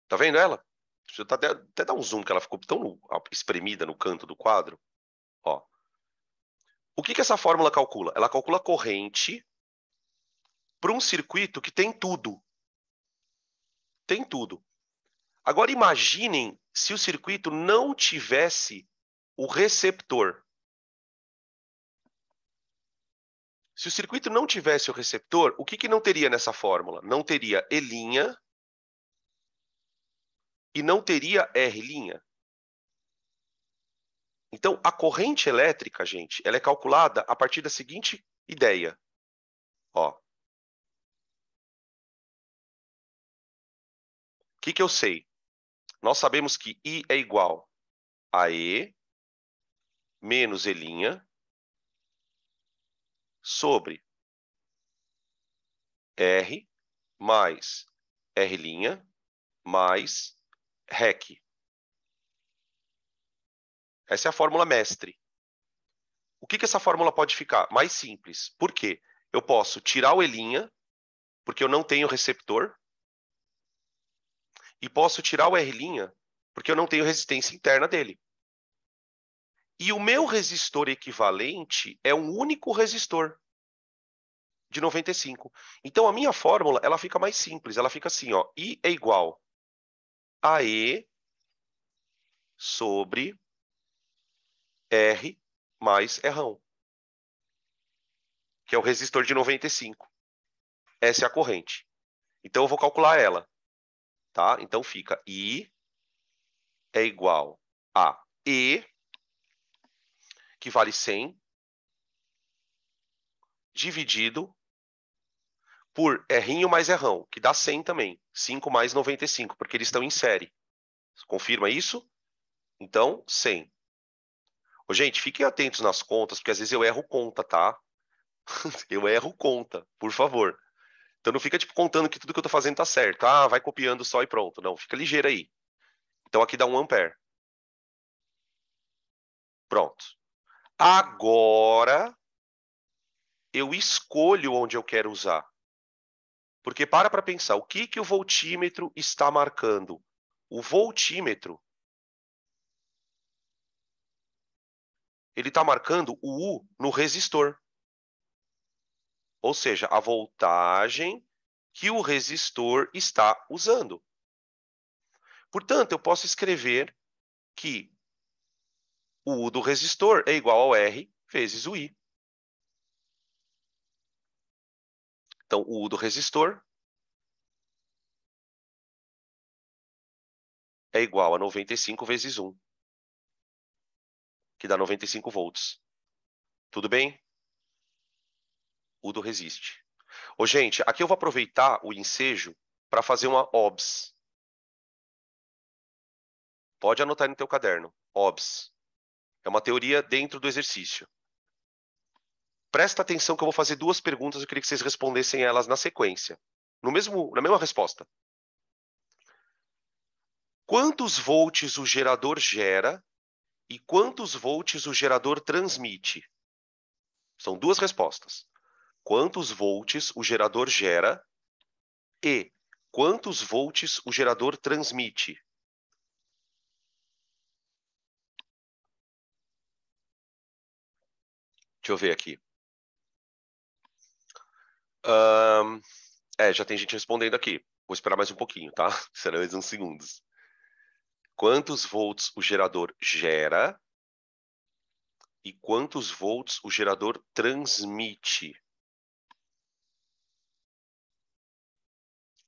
Tá vendo ela? Deixa eu até dar um zoom, que ela ficou tão espremida no canto do quadro. Ó. O que essa fórmula calcula? Ela calcula a corrente para um circuito que tem tudo. Tem tudo. Agora imaginem se o circuito não tivesse o receptor. Se o circuito não tivesse o receptor, o que não teria nessa fórmula? Não teria E' e não teria R'. Então, a corrente elétrica, gente, ela é calculada a partir da seguinte ideia. Ó. O que eu sei? Nós sabemos que I é igual a E menos E' sobre R mais R' mais REC. Essa é a fórmula mestre. O que essa fórmula pode ficar? Mais simples. Por quê? Eu posso tirar o E', porque eu não tenho receptor, e posso tirar o R', porque eu não tenho resistência interna dele. E o meu resistor equivalente é um único resistor de 95. Então, a minha fórmula ela fica mais simples. Ela fica assim, ó, I é igual a E sobre R mais Rão, que é o resistor de 95. Essa é a corrente. Então, eu vou calcular ela. Tá? Então, fica I é igual a E, que vale 100, dividido por R mais Rão, que dá 100 também. 5 mais 95, porque eles estão em série. Confirma isso? Então, 100. Ô, gente, fiquem atentos nas contas, porque às vezes eu erro conta, tá? Eu erro conta, por favor. Então não fica tipo contando que tudo que eu tô fazendo tá certo. Ah, vai copiando só e pronto. Não, fica ligeiro aí. Então aqui dá 1 ampere. Pronto. Agora eu escolho onde eu quero usar. Porque para pensar, o que o voltímetro está marcando? O voltímetro, ele está marcando o U no resistor. Ou seja, a voltagem que o resistor está usando. Portanto, eu posso escrever que o U do resistor é igual ao R vezes o I. Então, o U do resistor é igual a 95 vezes 1, que dá 95 volts. Tudo bem? U do resiste. Ô, gente, aqui eu vou aproveitar o ensejo para fazer uma OBS. Pode anotar no teu caderno. OBS. É uma teoria dentro do exercício. Presta atenção que eu vou fazer duas perguntas, eu queria que vocês respondessem elas na sequência. Na mesma resposta. Quantos volts o gerador gera e quantos volts o gerador transmite? São duas respostas. Quantos volts o gerador gera e quantos volts o gerador transmite? Deixa eu ver aqui. Já tem gente respondendo aqui. Vou esperar mais um pouquinho, tá? Serão mais uns segundos. Quantos volts o gerador gera e quantos volts o gerador transmite?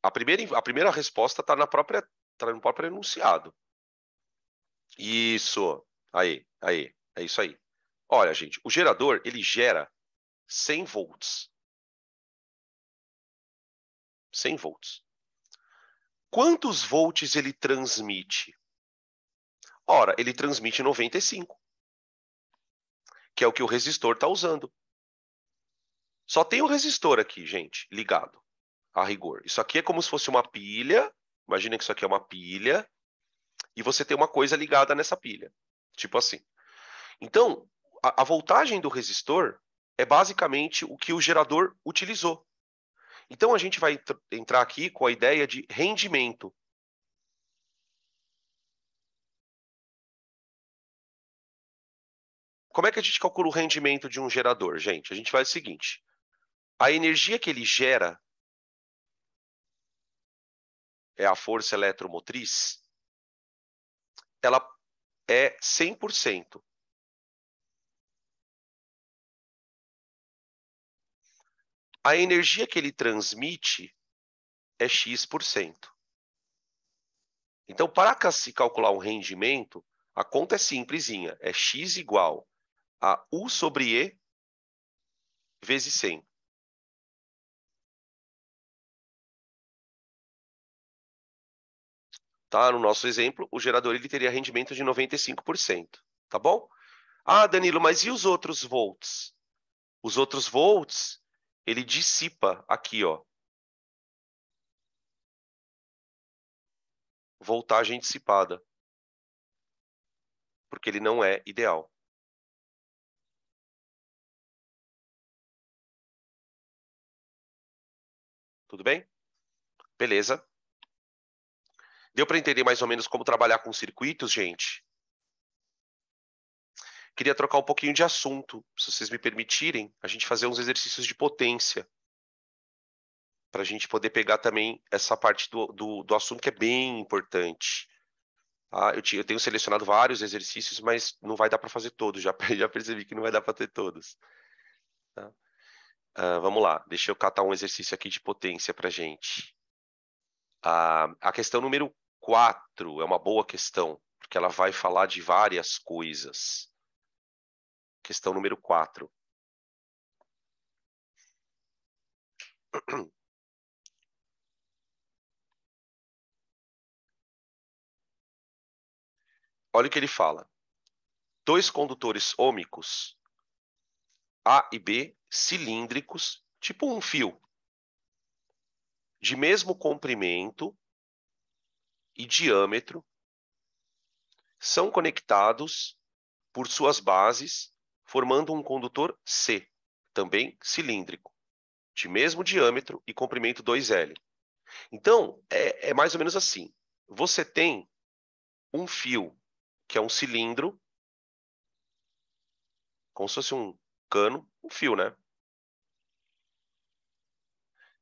A primeira resposta está no próprio enunciado. Isso. Aí. É isso aí. Olha, gente, o gerador, ele gera 100 volts. 100 volts. Quantos volts ele transmite? Ora, ele transmite 95, que é o que o resistor está usando. Só tem o resistor aqui, gente, ligado, a rigor. Isso aqui é como se fosse uma pilha. Imagina que isso aqui é uma pilha e você tem uma coisa ligada nessa pilha. Tipo assim. Então, a voltagem do resistor é basicamente o que o gerador utilizou. Então, a gente vai entrar aqui com a ideia de rendimento. Como é que a gente calcula o rendimento de um gerador, gente? A gente faz o seguinte. A energia que ele gera é a força eletromotriz, ela é 100%. A energia que ele transmite é X%. Então, para se calcular um rendimento, a conta é simplesinha. É X igual a U sobre E vezes 100. Tá? No nosso exemplo, o gerador ele teria rendimento de 95%. Tá bom? Ah, Danilo, mas e os outros volts? Os outros volts, ele dissipa aqui, ó. Voltagem dissipada. Porque ele não é ideal. Tudo bem? Beleza. Deu para entender mais ou menos como trabalhar com circuitos, gente? Queria trocar um pouquinho de assunto, se vocês me permitirem, a gente fazer uns exercícios de potência, para a gente poder pegar também essa parte do assunto que é bem importante. Tá? Eu tenho selecionado vários exercícios, mas não vai dar para fazer todos, já percebi que não vai dar para ter todos. Tá? Vamos lá, deixa eu catar um exercício aqui de potência para a gente. A questão número 4 é uma boa questão, porque ela vai falar de várias coisas. Questão número 4. Olha o que ele fala. Dois condutores ômicos, A e B, cilíndricos, tipo um fio, de mesmo comprimento e diâmetro, são conectados por suas bases, formando um condutor C, também cilíndrico, de mesmo diâmetro e comprimento 2L. Então, é mais ou menos assim. Você tem um fio, que é um cilindro, como se fosse um cano, um fio, né?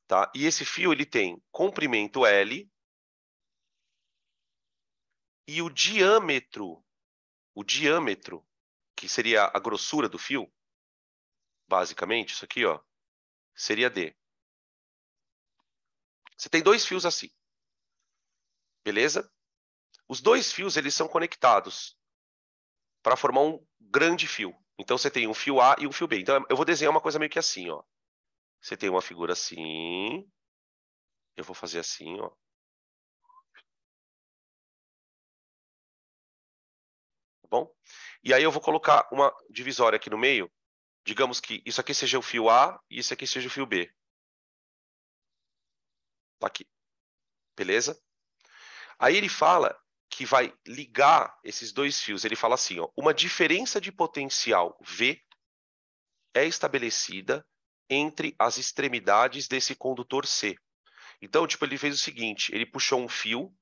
Tá? E esse fio ele tem comprimento L e o diâmetro que seria a grossura do fio, basicamente, isso aqui, ó, seria D. Você tem dois fios assim, beleza? Os dois fios, eles são conectados para formar um grande fio. Então, você tem um fio A e um fio B. Então, eu vou desenhar uma coisa meio que assim, ó. Você tem uma figura assim. Eu vou fazer assim, ó. Tá bom? E aí eu vou colocar uma divisória aqui no meio. Digamos que isso aqui seja o fio A e isso aqui seja o fio B. Tá aqui. Beleza? Aí ele fala que vai ligar esses dois fios. Ele fala assim, ó, uma diferença de potencial V é estabelecida entre as extremidades desse condutor C. Então, tipo, ele fez o seguinte, ele puxou um fio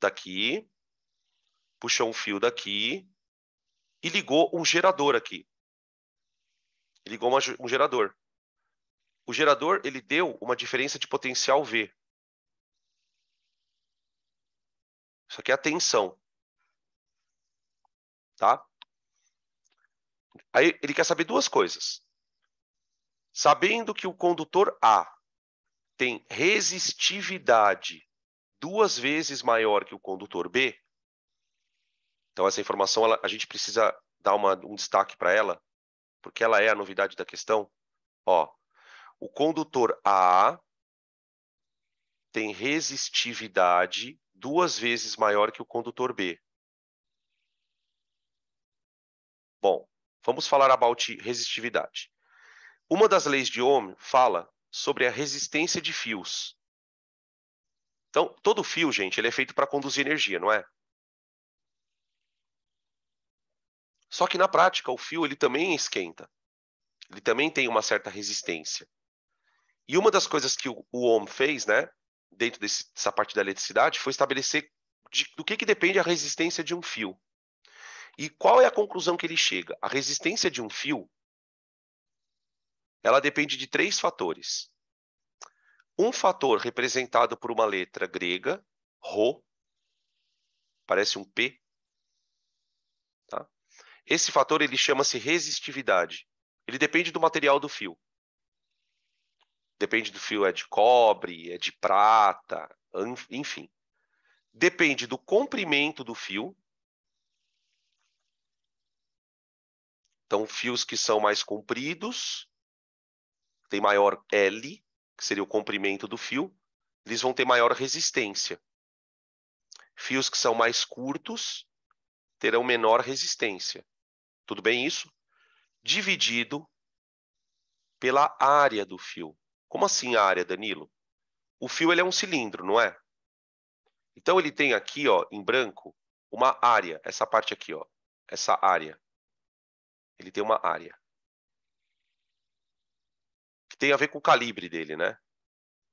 daqui, puxou um fio daqui e ligou um gerador aqui. Ligou um gerador. O gerador, ele deu uma diferença de potencial V. Isso aqui é a tensão. Tá? Aí ele quer saber duas coisas. Sabendo que o condutor A tem resistividade 2 vezes maior que o condutor B, então essa informação a gente precisa dar um destaque para ela, porque ela é a novidade da questão. Ó, o condutor A tem resistividade 2 vezes maior que o condutor B. Bom, vamos falar about resistividade. Uma das leis de Ohm fala sobre a resistência de fios. Então, todo fio, gente, ele é feito para conduzir energia, não é? Só que na prática, o fio ele também esquenta. Ele também tem uma certa resistência. E uma das coisas que o Ohm fez, né, dentro dessa parte da eletricidade, foi estabelecer do que depende a resistência de um fio. E qual é a conclusão que ele chega? A resistência de um fio, ela depende de 3 fatores. Um fator representado por uma letra grega, Rho, parece um P. Tá? Esse fator ele chama-se resistividade. Ele depende do material do fio. Depende do fio, é de cobre, é de prata, enfim. Depende do comprimento do fio. Então, fios que são mais compridos, tem maior L, que seria o comprimento do fio, eles vão ter maior resistência. Fios que são mais curtos terão menor resistência. Tudo bem isso? Dividido pela área do fio. Como assim a área, Danilo? O fio ele é um cilindro, não é? Então ele tem aqui, ó, em branco, uma área, essa parte aqui, ó, essa área. Ele tem uma área que tem a ver com o calibre dele, né?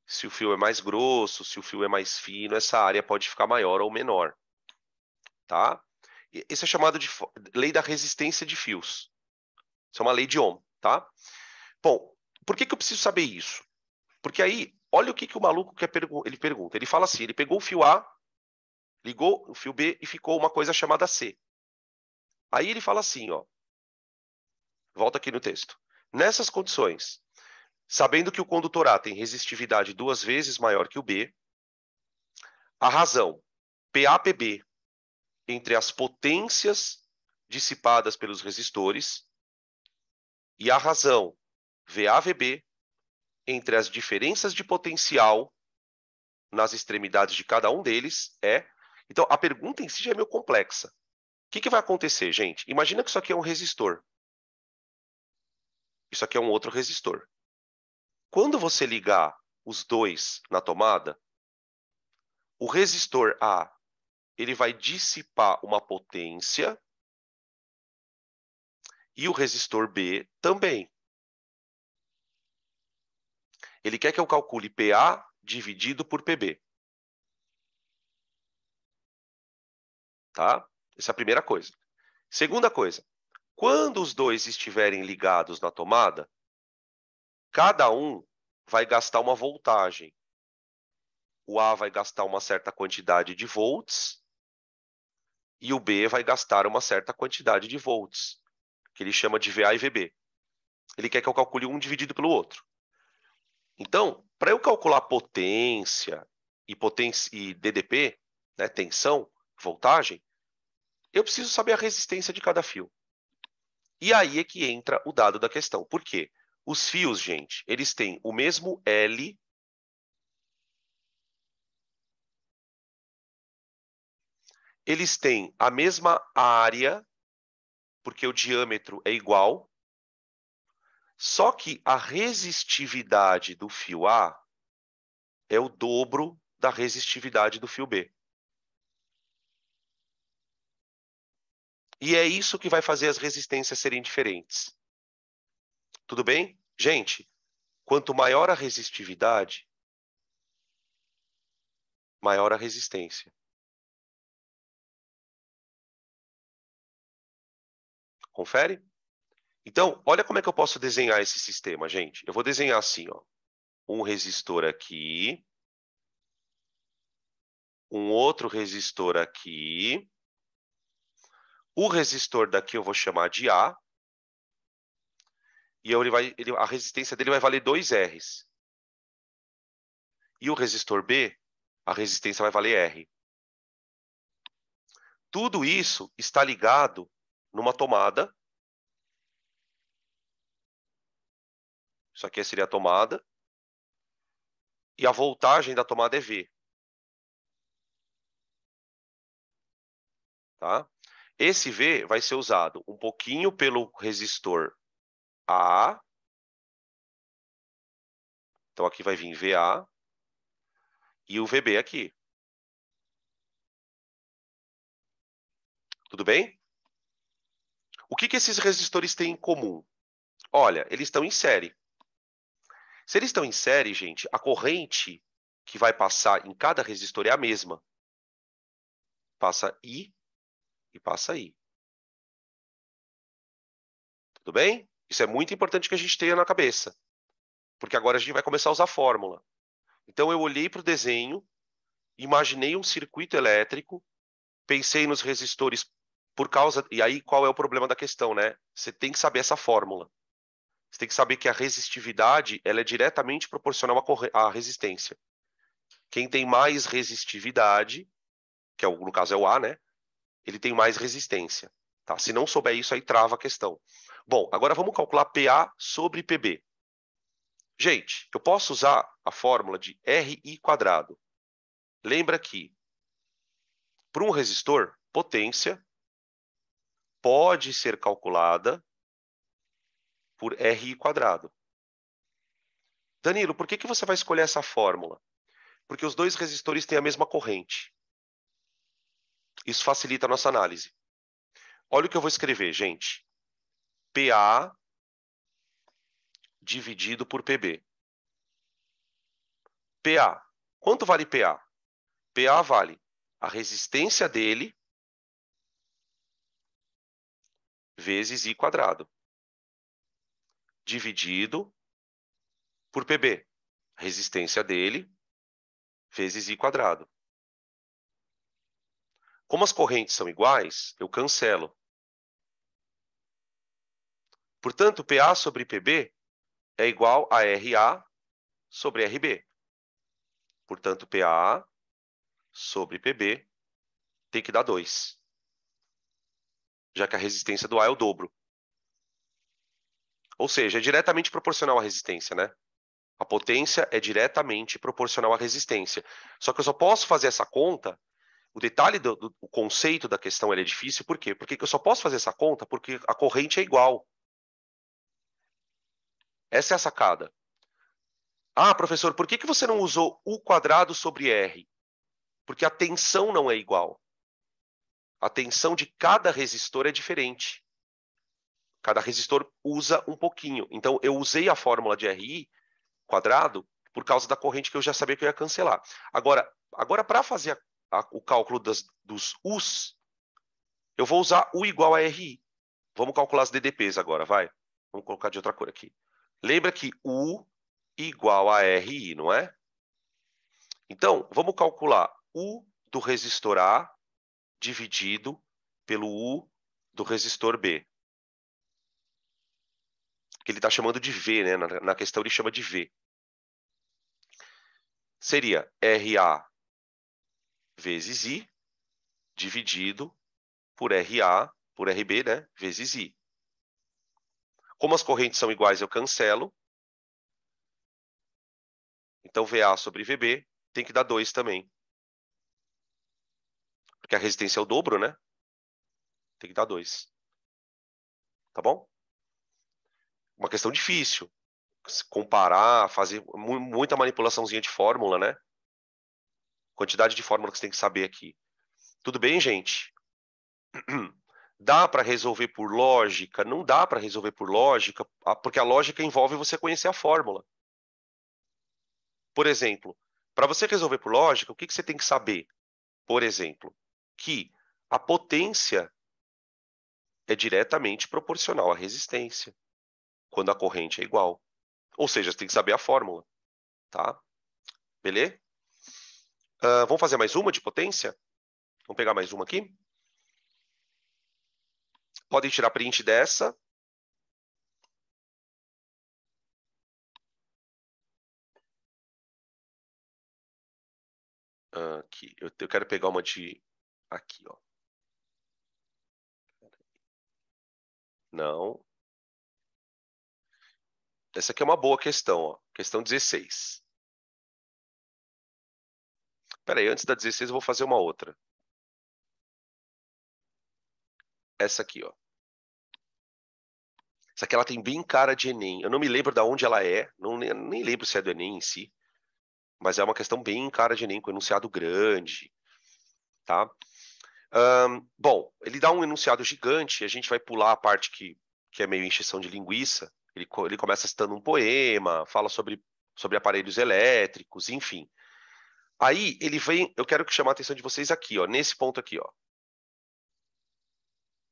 Se o fio é mais grosso, se o fio é mais fino, essa área pode ficar maior ou menor, tá? Isso é chamado de lei da resistência de fios. Isso é uma lei de Ohm, tá? Bom, por que eu preciso saber isso? Porque aí, olha o que o maluco ele pergunta. Ele fala assim, ele pegou o fio A, ligou o fio B e ficou uma coisa chamada C. Aí ele fala assim, ó, volta aqui no texto. Nessas condições, sabendo que o condutor A tem resistividade 2 vezes maior que o B, a razão PA-PB entre as potências dissipadas pelos resistores e a razão VA-VB entre as diferenças de potencial nas extremidades de cada um deles é... Então, a pergunta em si já é meio complexa. O que vai acontecer, gente? Imagina que isso aqui é um resistor. Isso aqui é um outro resistor. Quando você ligar os dois na tomada, o resistor A ele vai dissipar uma potência e o resistor B também. Ele quer que eu calcule PA dividido por PB. Tá? Essa é a primeira coisa. Segunda coisa, quando os dois estiverem ligados na tomada, cada um vai gastar uma voltagem. O A vai gastar uma certa quantidade de volts e o B vai gastar uma certa quantidade de volts, que ele chama de VA e VB. Ele quer que eu calcule um dividido pelo outro. Então, para eu calcular potência e DDP, né, tensão, voltagem, eu preciso saber a resistência de cada fio. E aí é que entra o dado da questão. Por quê? Os fios, gente, eles têm o mesmo L, eles têm a mesma área, porque o diâmetro é igual, só que a resistividade do fio A é o dobro da resistividade do fio B. E é isso que vai fazer as resistências serem diferentes. Tudo bem? Gente, quanto maior a resistividade, maior a resistência. Confere? Então, olha como é que eu posso desenhar esse sistema, gente. Eu vou desenhar assim, ó. Um resistor aqui, um outro resistor aqui. O resistor daqui eu vou chamar de A, e a resistência dele vai valer 2 Rs. E o resistor B, a resistência vai valer R. Tudo isso está ligado numa tomada. Isso aqui seria a tomada. E a voltagem da tomada é V. Tá? Esse V vai ser usado um pouquinho pelo resistor A. Então, aqui vai vir VA. E o VB aqui. Tudo bem? O que esses resistores têm em comum? Olha, eles estão em série. Se eles estão em série, gente, a corrente que vai passar em cada resistor é a mesma. Passa I e passa I. Tudo bem? Isso é muito importante que a gente tenha na cabeça. Porque agora a gente vai começar a usar a fórmula. Então, eu olhei para o desenho, imaginei um circuito elétrico, pensei nos resistores por causa... E aí, qual é o problema da questão, né? Você tem que saber essa fórmula. Você tem que saber que a resistividade ela é diretamente proporcional à resistência. Quem tem mais resistividade, que é no caso é o A, né? Ele tem mais resistência. Tá? Se não souber isso, aí trava a questão. Bom, agora vamos calcular PA sobre PB. Gente, eu posso usar a fórmula de RI². Lembra que, para um resistor, potência pode ser calculada por RI². Danilo, por que você vai escolher essa fórmula? Porque os dois resistores têm a mesma corrente. Isso facilita a nossa análise. Olha o que eu vou escrever, gente. PA dividido por PB. PA. Quanto vale PA? PA vale a resistência dele vezes I², dividido por PB. A resistência dele vezes I². Como as correntes são iguais, eu cancelo. Portanto, PA sobre PB é igual a RA sobre RB. Portanto, PA sobre PB tem que dar 2. Já que a resistência do A é o dobro. Ou seja, é diretamente proporcional à resistência, né? A potência é diretamente proporcional à resistência. Só que eu só posso fazer essa conta. O detalhe do conceito da questão é difícil. Por quê? Porque eu só posso fazer essa conta porque a corrente é igual. Essa é a sacada. Ah, professor, por que você não usou U² sobre R? Porque a tensão não é igual. A tensão de cada resistor é diferente. Cada resistor usa um pouquinho. Então, eu usei a fórmula de RI² por causa da corrente que eu já sabia que eu ia cancelar. Agora para fazer o cálculo dos U's, eu vou usar U igual a RI. Vamos calcular as DDPs agora, vai. Vamos colocar de outra cor aqui. Lembra que U igual a RI, não é? Então, vamos calcular U do resistor A dividido pelo U do resistor B. Que ele está chamando de V, né? Na questão ele chama de V. Seria RA vezes I, dividido por RA, por RB, né? Vezes I. Como as correntes são iguais, eu cancelo. Então, VA sobre VB tem que dar 2 também. Porque a resistência é o dobro, né? Tem que dar 2. Tá bom? Uma questão difícil. Comparar, fazer muita manipulaçãozinha de fórmula, né? Quantidade de fórmula que você tem que saber aqui. Tudo bem, gente? Dá para resolver por lógica? Não dá para resolver por lógica, porque a lógica envolve você conhecer a fórmula. Por exemplo, para você resolver por lógica, o que você tem que saber? Por exemplo, que a potência é diretamente proporcional à resistência, quando a corrente é igual. Ou seja, você tem que saber a fórmula, tá? Beleza? Vamos fazer mais uma de potência? Vamos pegar mais uma aqui? Podem tirar print dessa. Aqui, eu quero pegar uma de... Aqui, ó. Não. Essa aqui é uma boa questão, ó. Questão 16. Espera aí, antes da 16 eu vou fazer uma outra. Essa aqui, ó. Essa aqui ela tem bem cara de Enem. Eu não me lembro de onde ela é, nem lembro se é do Enem em si, mas é uma questão bem cara de Enem, com enunciado grande, tá? Bom, ele dá um enunciado gigante, a gente vai pular a parte que é meio encheção de linguiça. Ele começa citando um poema, fala sobre aparelhos elétricos, enfim. Aí ele vem, eu quero chamar a atenção de vocês aqui, ó, nesse ponto aqui, ó.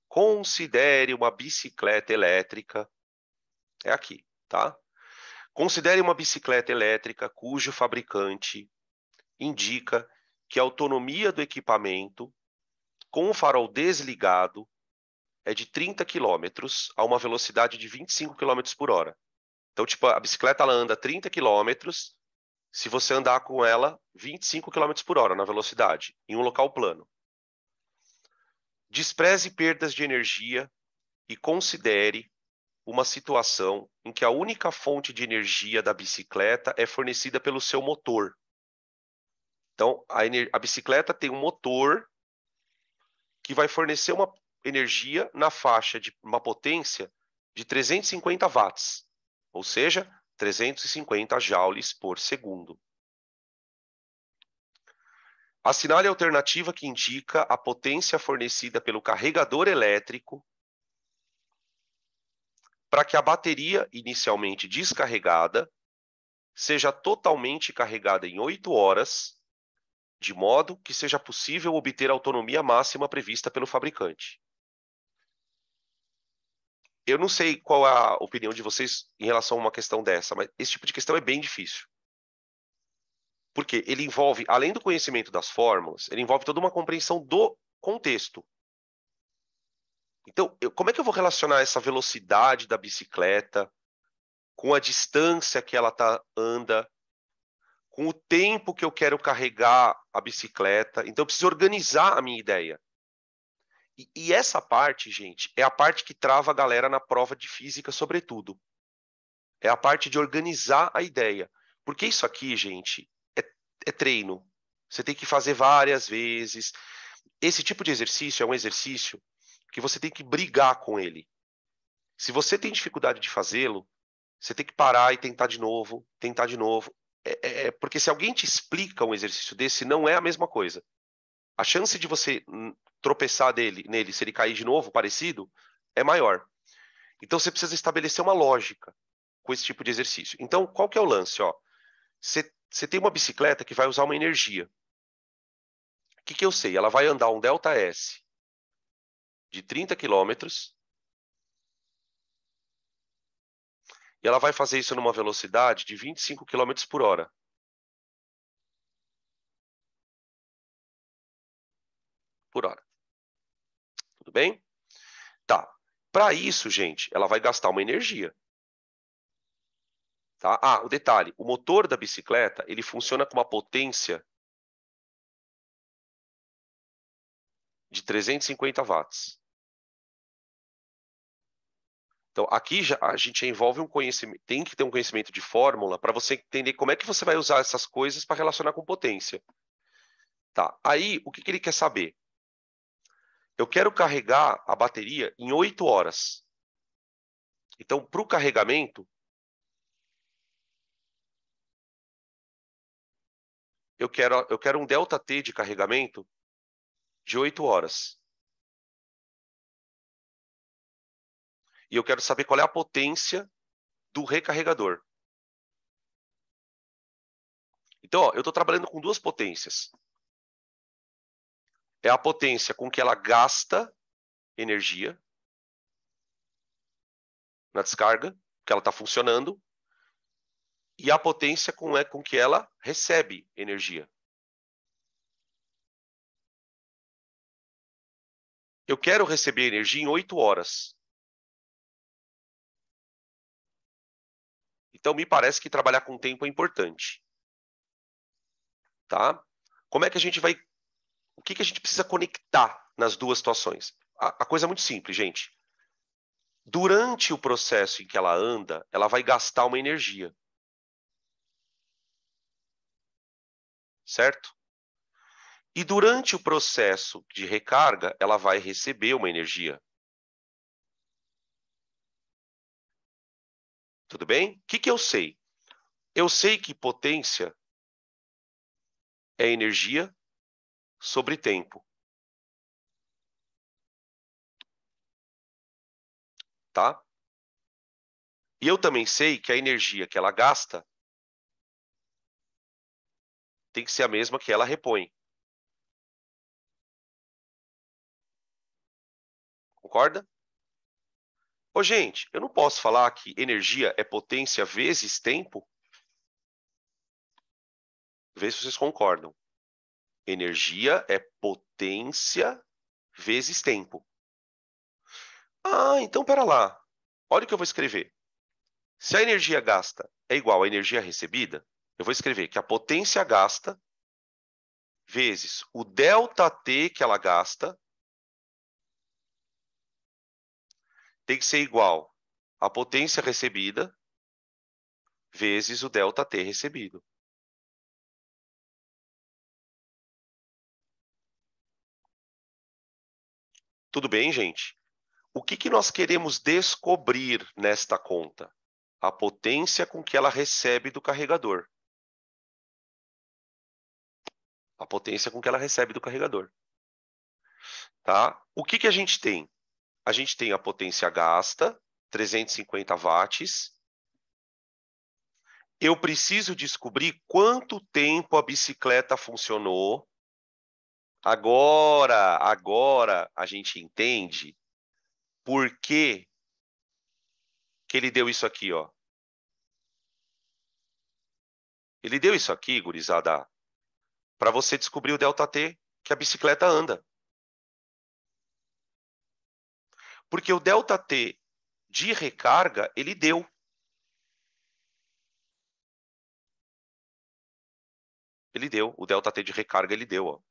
Considere uma bicicleta elétrica, é aqui, tá? Considere uma bicicleta elétrica cujo fabricante indica que a autonomia do equipamento com o farol desligado é de 30 km a uma velocidade de 25 km por hora. Então, tipo, a bicicleta ela anda 30 km se você andar com ela 25 km por hora na velocidade, em um local plano. Despreze perdas de energia e considere uma situação em que a única fonte de energia da bicicleta é fornecida pelo seu motor. Então, a bicicleta tem um motor que vai fornecer uma energia na faixa de uma potência de 350 watts, ou seja, 350 joules por segundo. Assinale a alternativa que indica a potência fornecida pelo carregador elétrico para que a bateria, inicialmente descarregada, seja totalmente carregada em 8 horas, de modo que seja possível obter a autonomia máxima prevista pelo fabricante. Eu não sei qual é a opinião de vocês em relação a uma questão dessa, mas esse tipo de questão é bem difícil. Porque ele envolve, além do conhecimento das fórmulas, ele envolve toda uma compreensão do contexto. Então, como é que eu vou relacionar essa velocidade da bicicleta com a distância que ela anda, com o tempo que eu quero carregar a bicicleta? Então, eu preciso organizar a minha ideia. E essa parte, gente, é a parte que trava a galera na prova de física, sobretudo. É a parte de organizar a ideia. Porque isso aqui, gente, é treino. Você tem que fazer várias vezes. Esse tipo de exercício é um exercício que você tem que brigar com ele. Se você tem dificuldade de fazê-lo, você tem que parar e tentar de novo, tentar de novo. Porque se alguém te explica um exercício desse, não é a mesma coisa. A chance de você tropeçar nele, se ele cair de novo, parecido, é maior. Então você precisa estabelecer uma lógica com esse tipo de exercício. Então, qual que é o lance? Ó? Você tem uma bicicleta que vai usar uma energia. O que eu sei? Ela vai andar um delta S de 30 quilômetros e ela vai fazer isso numa velocidade de 25 quilômetros por hora. Por hora. Tudo bem? Tá. Para isso, gente, ela vai gastar uma energia. Tá? Ah, o detalhe, o motor da bicicleta, ele funciona com uma potência de 350 watts. Então, aqui a gente envolve um conhecimento, tem que ter um conhecimento de fórmula para você entender como é que você vai usar essas coisas para relacionar com potência. Tá. Aí, o que ele quer saber? Eu quero carregar a bateria em 8 horas. Então, para o carregamento, eu quero um ΔT de carregamento de 8 horas. E eu quero saber qual é a potência do recarregador. Então, ó, eu estou trabalhando com duas potências. É a potência com que ela gasta energia na descarga, que ela está funcionando, e a potência com que ela recebe energia. Eu quero receber energia em 8 horas. Então, me parece que trabalhar com tempo é importante. Tá? Como é que a gente vai... O que a gente precisa conectar nas duas situações? A coisa é muito simples, gente. Durante o processo em que ela anda, ela vai gastar uma energia. Certo? E durante o processo de recarga, ela vai receber uma energia. Tudo bem? O que eu sei? Eu sei que potência é energia sobre tempo. Tá? E eu também sei que a energia que ela gasta tem que ser a mesma que ela repõe. Concorda? Ô, gente, eu não posso falar que energia é potência vezes tempo? Vê se vocês concordam. Energia é potência vezes tempo. Ah, então pera lá. Olha o que eu vou escrever. Se a energia gasta é igual à energia recebida, eu vou escrever que a potência gasta vezes o ΔT que ela gasta tem que ser igual à potência recebida vezes o ΔT recebido. Tudo bem, gente? O que nós queremos descobrir nesta conta? A potência com que ela recebe do carregador. A potência com que ela recebe do carregador. Tá? O que a gente tem? A gente tem a potência gasta, 350 watts. Eu preciso descobrir quanto tempo a bicicleta funcionou. Agora a gente entende por que ele deu isso aqui, ó. Ele deu isso aqui, gurizada, para você descobrir o ΔT que a bicicleta anda. Porque o ΔT de recarga, ele deu. Ele deu. O ΔT de recarga, ele deu, ó.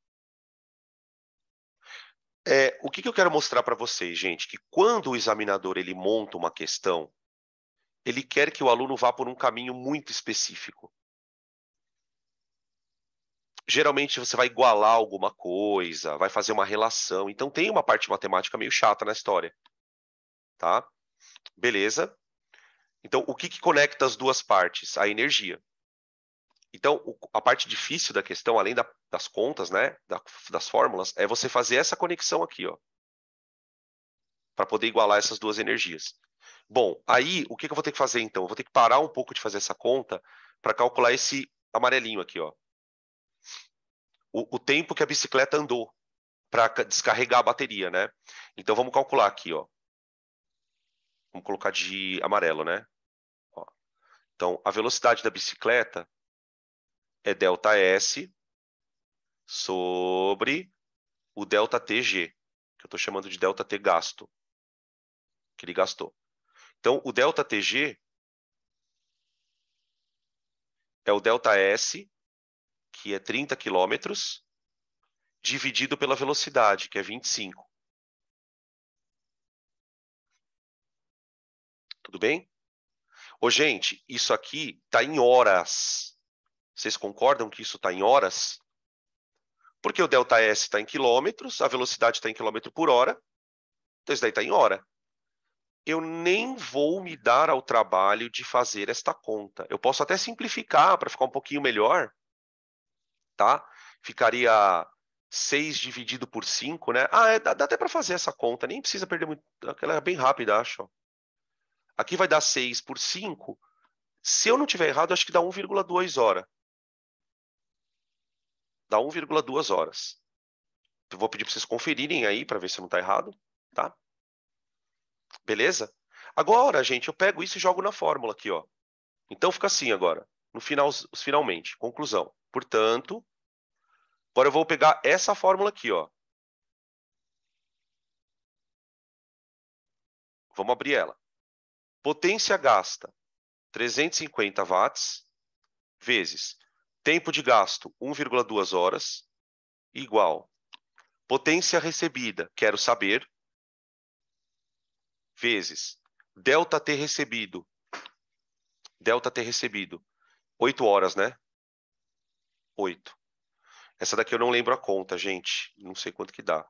O que eu quero mostrar para vocês, gente? Que quando o examinador ele monta uma questão, ele quer que o aluno vá por um caminho muito específico. Geralmente você vai igualar alguma coisa, vai fazer uma relação. Então tem uma parte matemática meio chata na história. Tá? Beleza? Então, o que conecta as duas partes? A energia. Então, a parte difícil da questão, além das contas, né, das fórmulas, é você fazer essa conexão aqui, ó, para poder igualar essas duas energias. Bom, aí, o que eu vou ter que fazer, então? Eu vou ter que parar um pouco de fazer essa conta para calcular esse amarelinho aqui, ó. O tempo que a bicicleta andou para descarregar a bateria, né? Então, vamos calcular aqui, ó. Vamos colocar de amarelo, né? Ó. Então, a velocidade da bicicleta é ΔS sobre o ΔTG, que eu estou chamando de ΔT gasto, que ele gastou. Então, o ΔTG é o ΔS, que é 30 km, dividido pela velocidade, que é 25. Tudo bem? Ô, gente, isso aqui está em horas. Vocês concordam que isso está em horas? Porque o ΔS está em quilômetros, a velocidade está em quilômetro por hora, então isso daí está em hora. Eu nem vou me dar ao trabalho de fazer esta conta. Eu posso até simplificar para ficar um pouquinho melhor, tá? Ficaria 6 dividido por 5, né? Dá até para fazer essa conta, nem precisa perder muito. Ela é bem rápida, acho. Aqui vai dar 6 por 5. Se eu não tiver errado, acho que dá 1,2 horas. Dá 1,2 horas. Eu vou pedir para vocês conferirem aí para ver se não está errado, tá? Beleza? Agora, gente, eu pego isso e jogo na fórmula aqui, ó. Então fica assim agora, no final, finalmente, conclusão. Portanto, agora eu vou pegar essa fórmula aqui, ó. Vamos abrir ela. Potência gasta 350 watts vezes tempo de gasto 1,2 horas igual potência recebida, quero saber, vezes ΔT recebido. ΔT recebido, 8 horas, né? 8. Essa daqui eu não lembro a conta, gente. Não sei quanto que dá.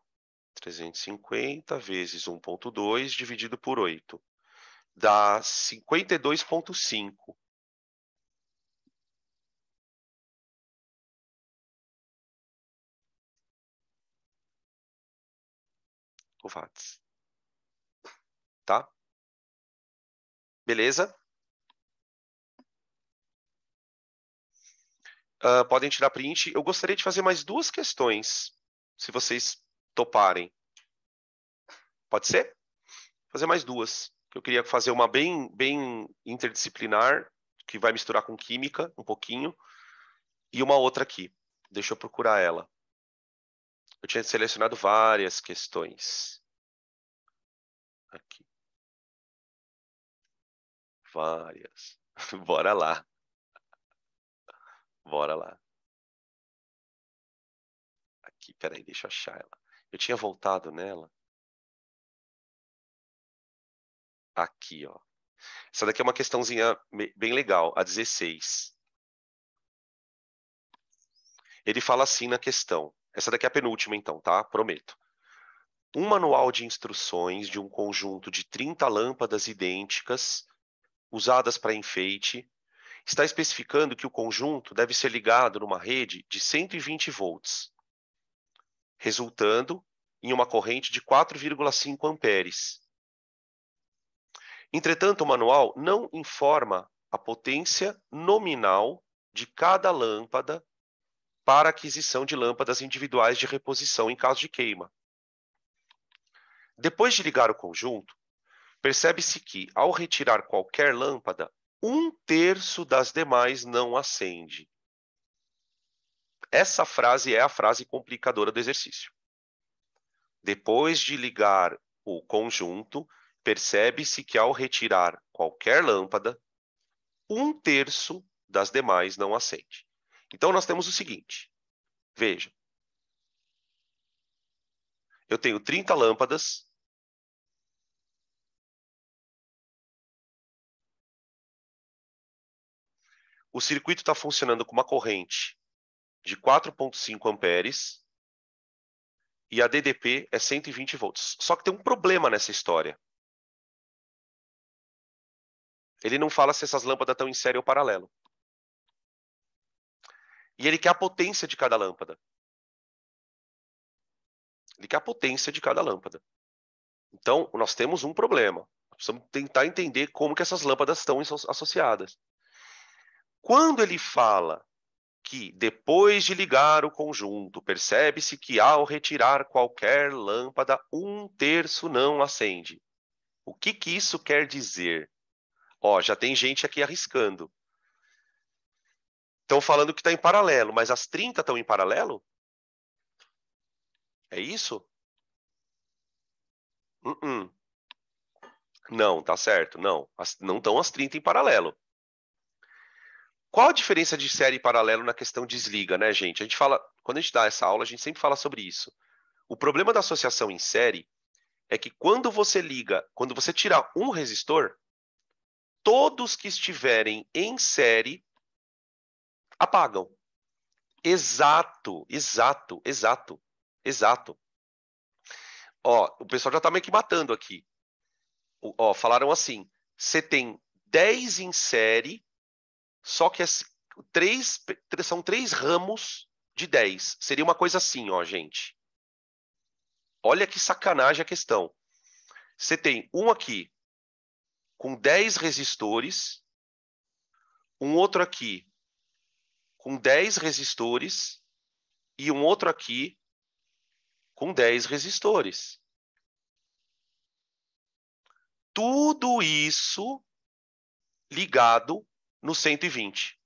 350 vezes 1,2 dividido por 8. Dá 52,5. Watts. Tá? Beleza? Podem tirar print. Eu gostaria de fazer mais duas questões, se vocês toparem. Pode ser? Fazer mais duas. Eu queria fazer uma bem interdisciplinar, que vai misturar com química um pouquinho, e uma outra aqui. Deixa eu procurar ela. Eu tinha selecionado várias questões. Aqui. Várias. Bora lá. Bora lá. Aqui, peraí, deixa eu achar ela. Eu tinha voltado nela. Aqui, ó. Essa daqui é uma questãozinha bem legal, a 16. Ele fala assim na questão. Essa daqui é a penúltima, então, tá? Prometo. Um manual de instruções de um conjunto de 30 lâmpadas idênticas, usadas para enfeite, está especificando que o conjunto deve ser ligado numa rede de 120 volts, resultando em uma corrente de 4,5 amperes. Entretanto, o manual não informa a potência nominal de cada lâmpada para aquisição de lâmpadas individuais de reposição em caso de queima. Depois de ligar o conjunto, percebe-se que, ao retirar qualquer lâmpada, 1/3 das demais não acende. Essa frase é a frase complicadora do exercício. Depois de ligar o conjunto, percebe-se que, ao retirar qualquer lâmpada, 1/3 das demais não acende. Então, nós temos o seguinte. Veja. Eu tenho 30 lâmpadas. O circuito está funcionando com uma corrente de 4,5 amperes. E a DDP é 120 volts. Só que tem um problema nessa história. Ele não fala se essas lâmpadas estão em série ou paralelo. E ele quer a potência de cada lâmpada. Ele quer a potência de cada lâmpada. Então, nós temos um problema. Precisamos tentar entender como que essas lâmpadas estão associadas. Quando ele fala que, depois de ligar o conjunto, percebe-se que, ao retirar qualquer lâmpada, 1/3 não acende. O que isso quer dizer? Ó, já tem gente aqui arriscando. Estão falando que está em paralelo, mas as 30 estão em paralelo? É isso? Não, tá certo, não. Não estão as 30 em paralelo. Qual a diferença de série e paralelo na questão desliga, né, gente? A gente fala, quando a gente dá essa aula, a gente sempre fala sobre isso. O problema da associação em série é que quando você liga, quando você tira um resistor, todos que estiverem em série apagam. Exato, exato, exato, exato. Ó, o pessoal já tá meio que matando aqui. Ó, falaram assim: você tem 10 em série, só que são 3 ramos de 10. Seria uma coisa assim, ó, gente. Olha que sacanagem a questão. Você tem um aqui com 10 resistores, um outro aqui com 10 resistores e um outro aqui com 10 resistores. Tudo isso ligado no 120.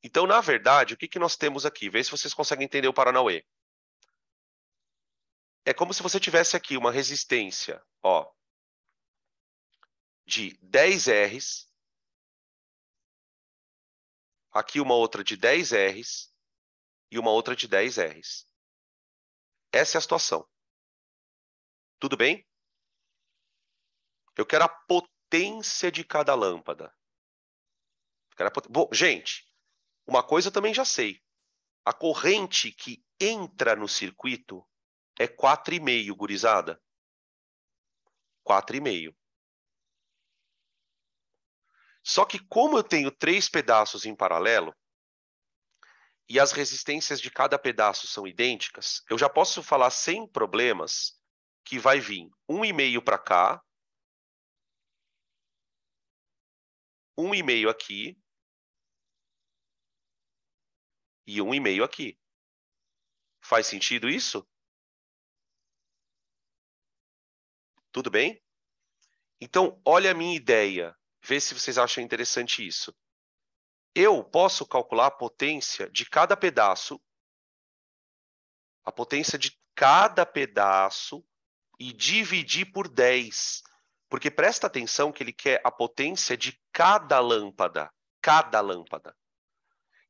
Então, na verdade, o que nós temos aqui? Vê se vocês conseguem entender o Paranauê. É como se você tivesse aqui uma resistência, ó, de 10 Rs, aqui uma outra de 10 Rs e uma outra de 10 Rs. Essa é a situação. Tudo bem? Eu quero a potência de cada lâmpada. Bom, gente, uma coisa eu também já sei. A corrente que entra no circuito é 4,5, gurizada. 4,5. Só que como eu tenho 3 pedaços em paralelo, e as resistências de cada pedaço são idênticas, eu já posso falar sem problemas que vai vir 1,5 para cá, 1,5 aqui e 1,5 aqui. Faz sentido isso? Tudo bem? Então, olha a minha ideia. Vê se vocês acham interessante isso. Eu posso calcular a potência de cada pedaço, a potência de cada pedaço e dividir por 10. Porque presta atenção que ele quer a potência de cada lâmpada. Cada lâmpada.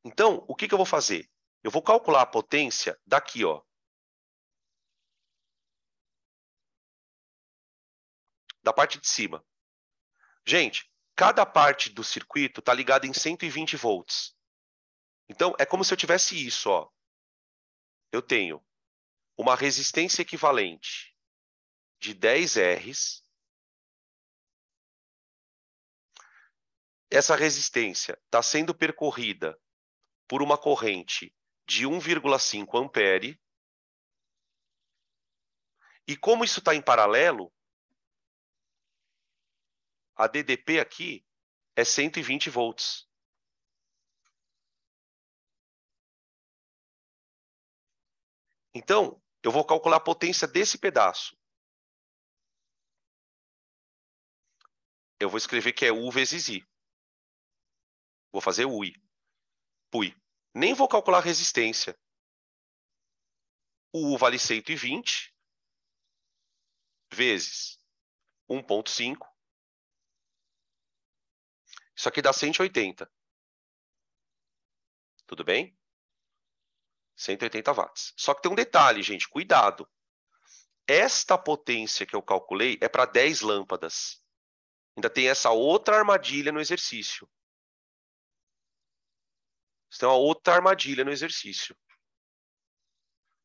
Então, o que eu vou fazer? Eu vou calcular a potência daqui, ó. Da parte de cima. Gente, cada parte do circuito está ligada em 120 volts. Então, é como se eu tivesse isso, ó. Eu tenho uma resistência equivalente de 10 Rs. Essa resistência está sendo percorrida por uma corrente de 1,5 ampere. E como isso está em paralelo, a DDP aqui é 120 volts. Então, eu vou calcular a potência desse pedaço. Eu vou escrever que é U vezes I. Vou fazer UI. PUI. Nem vou calcular a resistência. O U vale 120 vezes 1,5. Isso aqui dá 180. Tudo bem? 180 watts. Só que tem um detalhe, gente. Cuidado. Esta potência que eu calculei é para 10 lâmpadas. Ainda tem essa outra armadilha no exercício. Tem uma outra armadilha no exercício.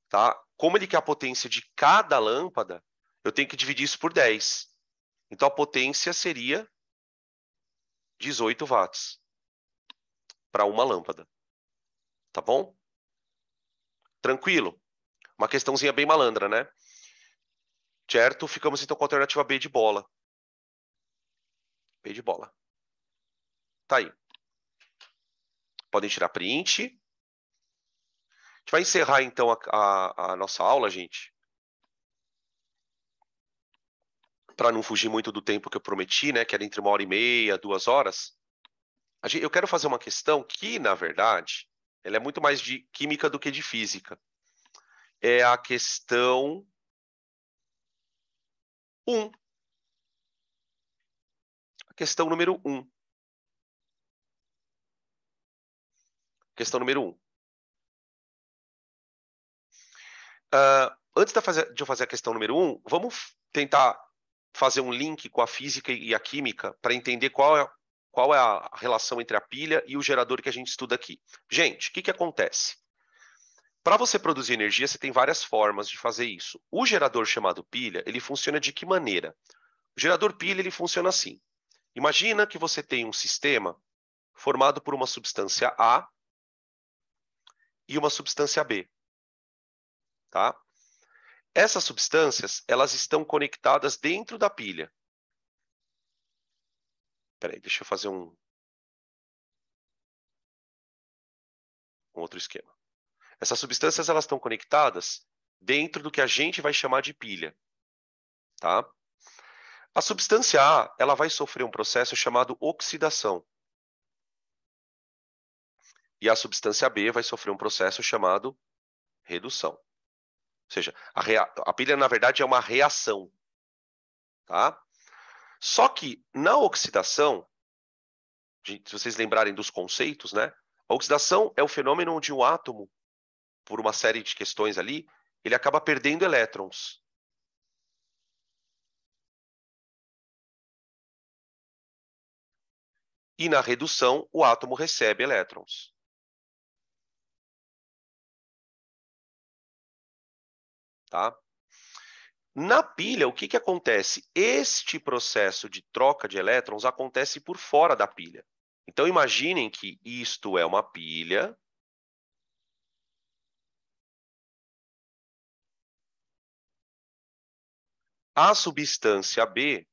Tá? Como ele quer a potência de cada lâmpada, eu tenho que dividir isso por 10. Então, a potência seria 18 watts para uma lâmpada. Tá bom? Tranquilo? Uma questãozinha bem malandra, né? Certo? Ficamos então com a alternativa B de bola. B de bola. Tá aí. Podem tirar print. A gente vai encerrar então a nossa aula, gente. Para não fugir muito do tempo que eu prometi, né? Que era entre 1h30, 2 horas. Eu quero fazer uma questão que, na verdade, Ela é muito mais de química do que de física. É a questão 1. A questão número 1. Questão número 1. Antes de eu fazer a questão número 1, vamos tentar fazer um link com a física e a química para entender qual é a relação entre a pilha e o gerador que a gente estuda aqui. Gente, o que acontece? Para você produzir energia, você tem várias formas de fazer isso. O gerador chamado pilha, ele funciona de que maneira? O gerador pilha, ele funciona assim. Imagina que você tem um sistema formado por uma substância A e uma substância B, tá? Essas substâncias, elas estão conectadas dentro da pilha. Espera aí, deixa eu fazer um outro esquema. Essas substâncias, elas estão conectadas dentro do que a gente vai chamar de pilha, tá? A substância A, ela vai sofrer um processo chamado oxidação. E a substância B vai sofrer um processo chamado redução. Ou seja, a pilha, na verdade, é uma reação, tá? Só que na oxidação, se vocês lembrarem dos conceitos, né? A oxidação é o fenômeno onde o átomo, por uma série de questões ali, ele acaba perdendo elétrons. E na redução, o átomo recebe elétrons. Tá? Na pilha, o que acontece? Este processo de troca de elétrons acontece por fora da pilha. Então, imaginem que isto é uma pilha. A substância B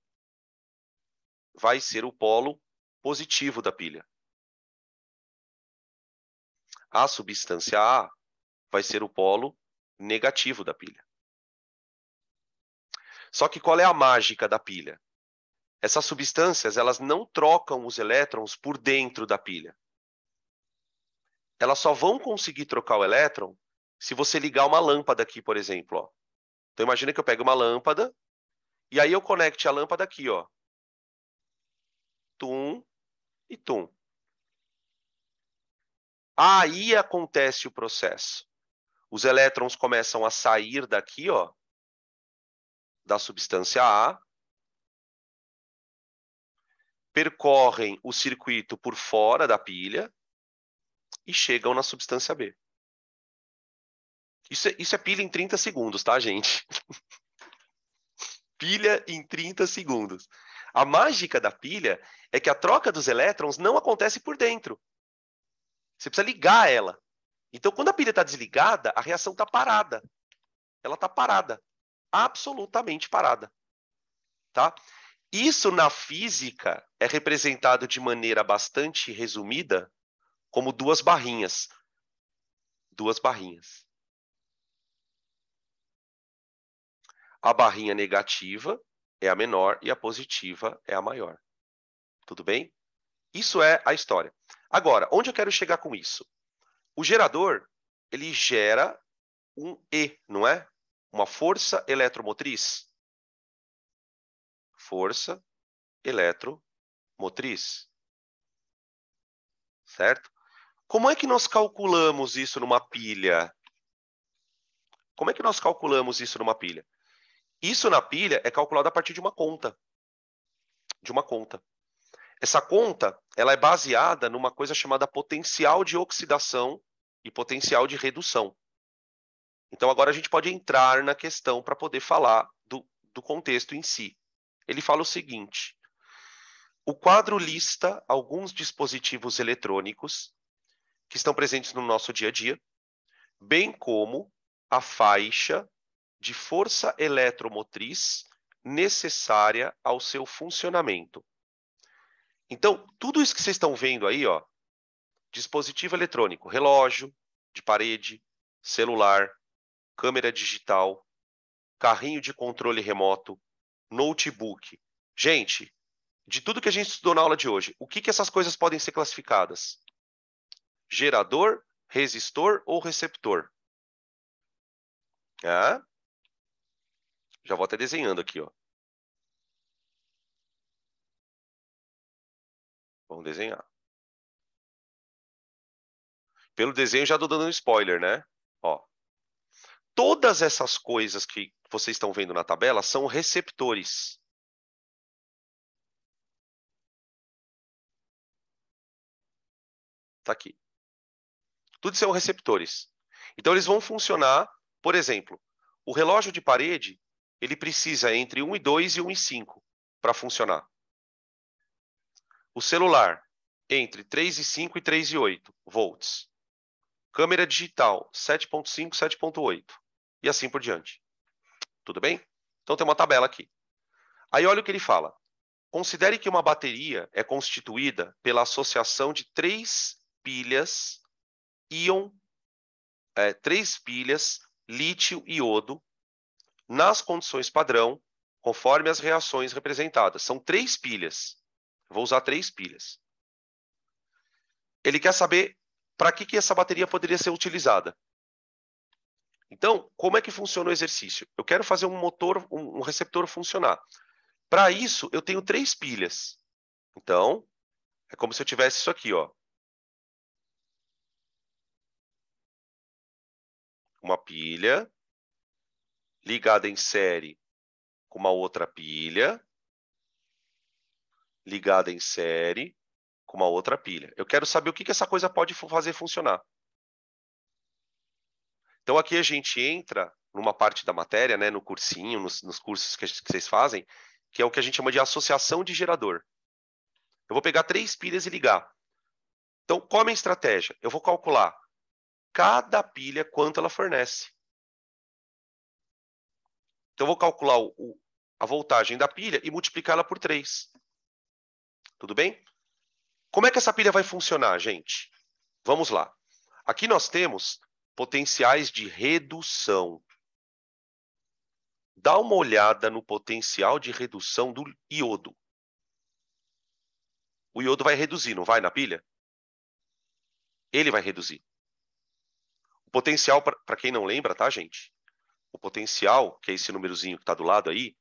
vai ser o polo positivo da pilha. A substância A vai ser o polo negativo da pilha. Só que qual é a mágica da pilha? Essas substâncias, elas não trocam os elétrons por dentro da pilha. Elas só vão conseguir trocar o elétron se você ligar uma lâmpada aqui, por exemplo. Ó. Então, imagina que eu pego uma lâmpada e aí eu conecte a lâmpada aqui, ó. Tum e tum. Aí acontece o processo. Os elétrons começam a sair daqui, ó, da substância A, percorrem o circuito por fora da pilha e chegam na substância B. Isso é pilha em 30 segundos, tá, gente? Pilha em 30 segundos. A mágica da pilha é que a troca dos elétrons não acontece por dentro. Você precisa ligar ela. Então, quando a pilha está desligada, a reação está parada. Ela está parada. Absolutamente parada. Tá? Isso na física é representado de maneira bastante resumida como duas barrinhas. Duas barrinhas. A barrinha negativa é a menor e a positiva é a maior. Tudo bem? Isso é a história. Agora, onde eu quero chegar com isso? O gerador, ele gera um E, não é? Uma força eletromotriz. Força eletromotriz. Certo? Como é que nós calculamos isso numa pilha? Como é que nós calculamos isso numa pilha? Isso na pilha é calculado a partir de uma conta. De uma conta. Essa conta, ela é baseada numa coisa chamada potencial de oxidação e potencial de redução. Então, agora a gente pode entrar na questão para poder falar do contexto em si. Ele fala o seguinte: o quadro lista alguns dispositivos eletrônicos que estão presentes no nosso dia a dia, bem como a faixa de força eletromotriz necessária ao seu funcionamento. Então, tudo isso que vocês estão vendo aí, ó, dispositivo eletrônico, relógio de parede, celular, câmera digital, carrinho de controle remoto, notebook. Gente, de tudo que a gente estudou na aula de hoje, o que essas coisas podem ser classificadas? Gerador Resistor ou receptor? Ah, já vou até desenhando aqui, ó. Vamos desenhar. Pelo desenho já estou dando um spoiler, né? Ó, todas essas coisas que vocês estão vendo na tabela são receptores. Tá aqui. Tudo são receptores. Então, eles vão funcionar, por exemplo, o relógio de parede, ele precisa entre 1 e 2 e 1 e 5 para funcionar. O celular, entre 3 e 5 e 3 e 8 volts. Câmera digital, 7.5, 7.8. E assim por diante. Tudo bem? Então, tem uma tabela aqui. Aí, olha o que ele fala. Considere que uma bateria é constituída pela associação de três pilhas lítio-iodo nas condições padrão, conforme as reações representadas. São três pilhas. Vou usar três pilhas. Ele quer saber para que essa bateria poderia ser utilizada. Então, como é que funciona o exercício? Eu quero fazer um motor, um receptor funcionar. Para isso, eu tenho três pilhas. Então, é como se eu tivesse isso aqui, ó. Uma pilha ligada em série com uma outra pilha ligada em série com uma outra pilha. Eu quero saber o que essa coisa pode fazer funcionar. Então, aqui a gente entra numa parte da matéria, né, no cursinho, nos cursos que vocês fazem, que é o que a gente chama de associação de gerador. Eu vou pegar três pilhas e ligar. Então, qual é a minha estratégia? Eu vou calcular cada pilha quanto ela fornece. Então, eu vou calcular a voltagem da pilha e multiplicá-la por 3. Tudo bem? Como é que essa pilha vai funcionar, gente? Vamos lá. Aqui nós temos potenciais de redução. Dá uma olhada no potencial de redução do iodo. O iodo vai reduzir, não vai na pilha? Ele vai reduzir. O potencial, para quem não lembra, tá, gente? O potencial, que é esse númerozinho que está do lado aí,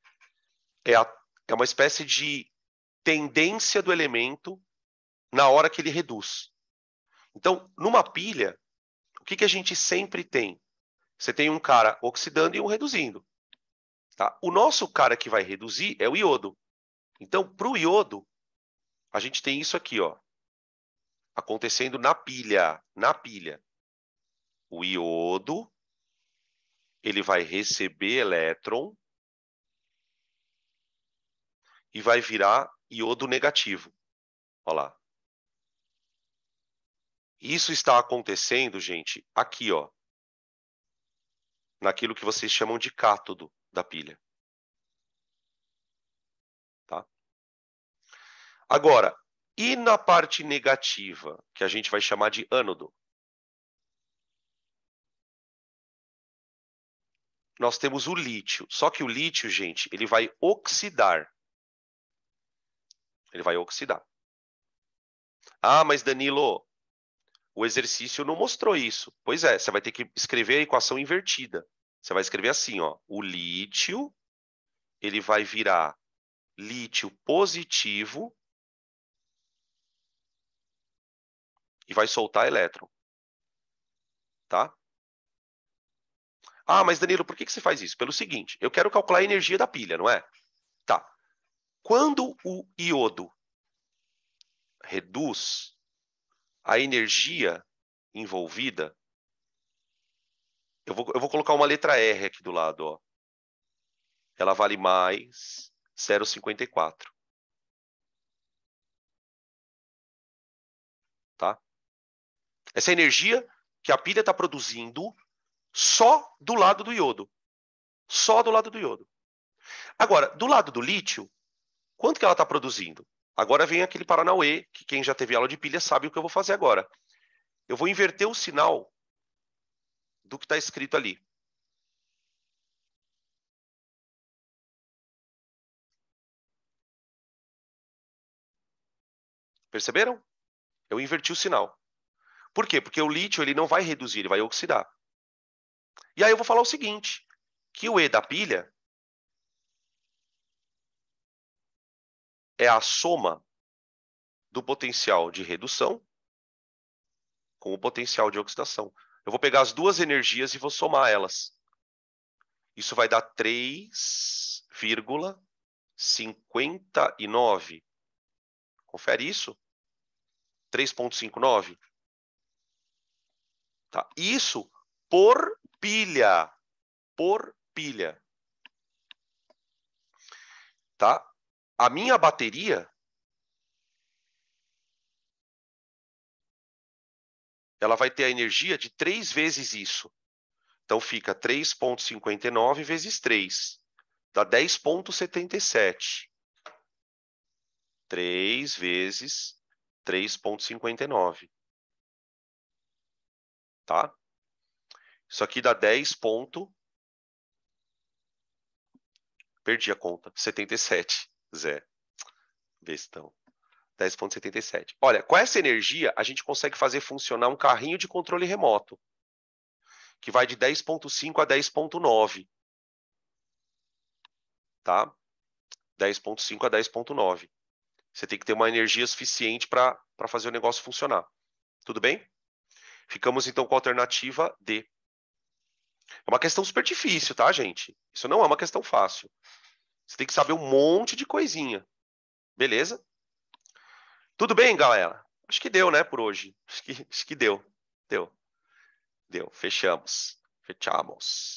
é uma espécie de tendência do elemento na hora que ele reduz. Então, numa pilha, o que a gente sempre tem? Você tem um cara oxidando e um reduzindo. Tá? O nosso cara que vai reduzir é o iodo. Então, para o iodo, a gente tem isso aqui, ó, acontecendo na pilha. Na pilha. O iodo, ele vai receber elétron e vai virar iodo negativo. Olha lá. Isso está acontecendo, gente, aqui, ó, naquilo que vocês chamam de cátodo da pilha. Tá? Agora, e na parte negativa, que a gente vai chamar de ânodo? Nós temos o lítio. Só que o lítio, gente, ele vai oxidar. Ele vai oxidar. Ah, mas Danilo, o exercício não mostrou isso. Pois é, você vai ter que escrever a equação invertida. Você vai escrever assim, ó, o lítio, ele vai virar lítio positivo e vai soltar elétron, tá? Ah, mas Danilo, por que você faz isso? Pelo seguinte, eu quero calcular a energia da pilha, não é? Tá. Quando o iodo reduz, a energia envolvida, eu vou colocar uma letra R aqui do lado, ó. Ela vale mais 0,54. Tá? Essa energia que a pilha está produzindo só do lado do iodo. Só do lado do iodo. Agora, do lado do lítio, quanto que ela está produzindo? Agora vem aquele paranauê, que quem já teve aula de pilha sabe o que eu vou fazer agora. Eu vou inverter o sinal do que está escrito ali. Perceberam? Eu inverti o sinal. Por quê? Porque o lítio ele não vai reduzir, ele vai oxidar. E aí eu vou falar o seguinte, que o E da pilha é a soma do potencial de redução com o potencial de oxidação. Eu vou pegar as duas energias e vou somar elas. Isso vai dar 3,59. Confere isso? 3,59. Tá? Isso por pilha. Por pilha. Tá? A minha bateria, ela vai ter a energia de 3 vezes isso. Então fica 3,59 vezes 3. Dá 10,77. 3 vezes 3,59. Tá? Isso aqui dá 10 ponto... Perdi a conta. 77. Zé. Bestão. 10,77. Olha, com essa energia, a gente consegue fazer funcionar um carrinho de controle remoto, que vai de 10,5 a 10,9. Tá? 10,5 a 10,9. Você tem que ter uma energia suficiente para fazer o negócio funcionar. Tudo bem? Ficamos, então, com a alternativa D. É uma questão super difícil, tá, gente? Isso não é uma questão fácil. Você tem que saber um monte de coisinha. Beleza? Tudo bem, galera? Acho que deu, né, por hoje. Acho que deu. Deu. Fechamos. Fechamos.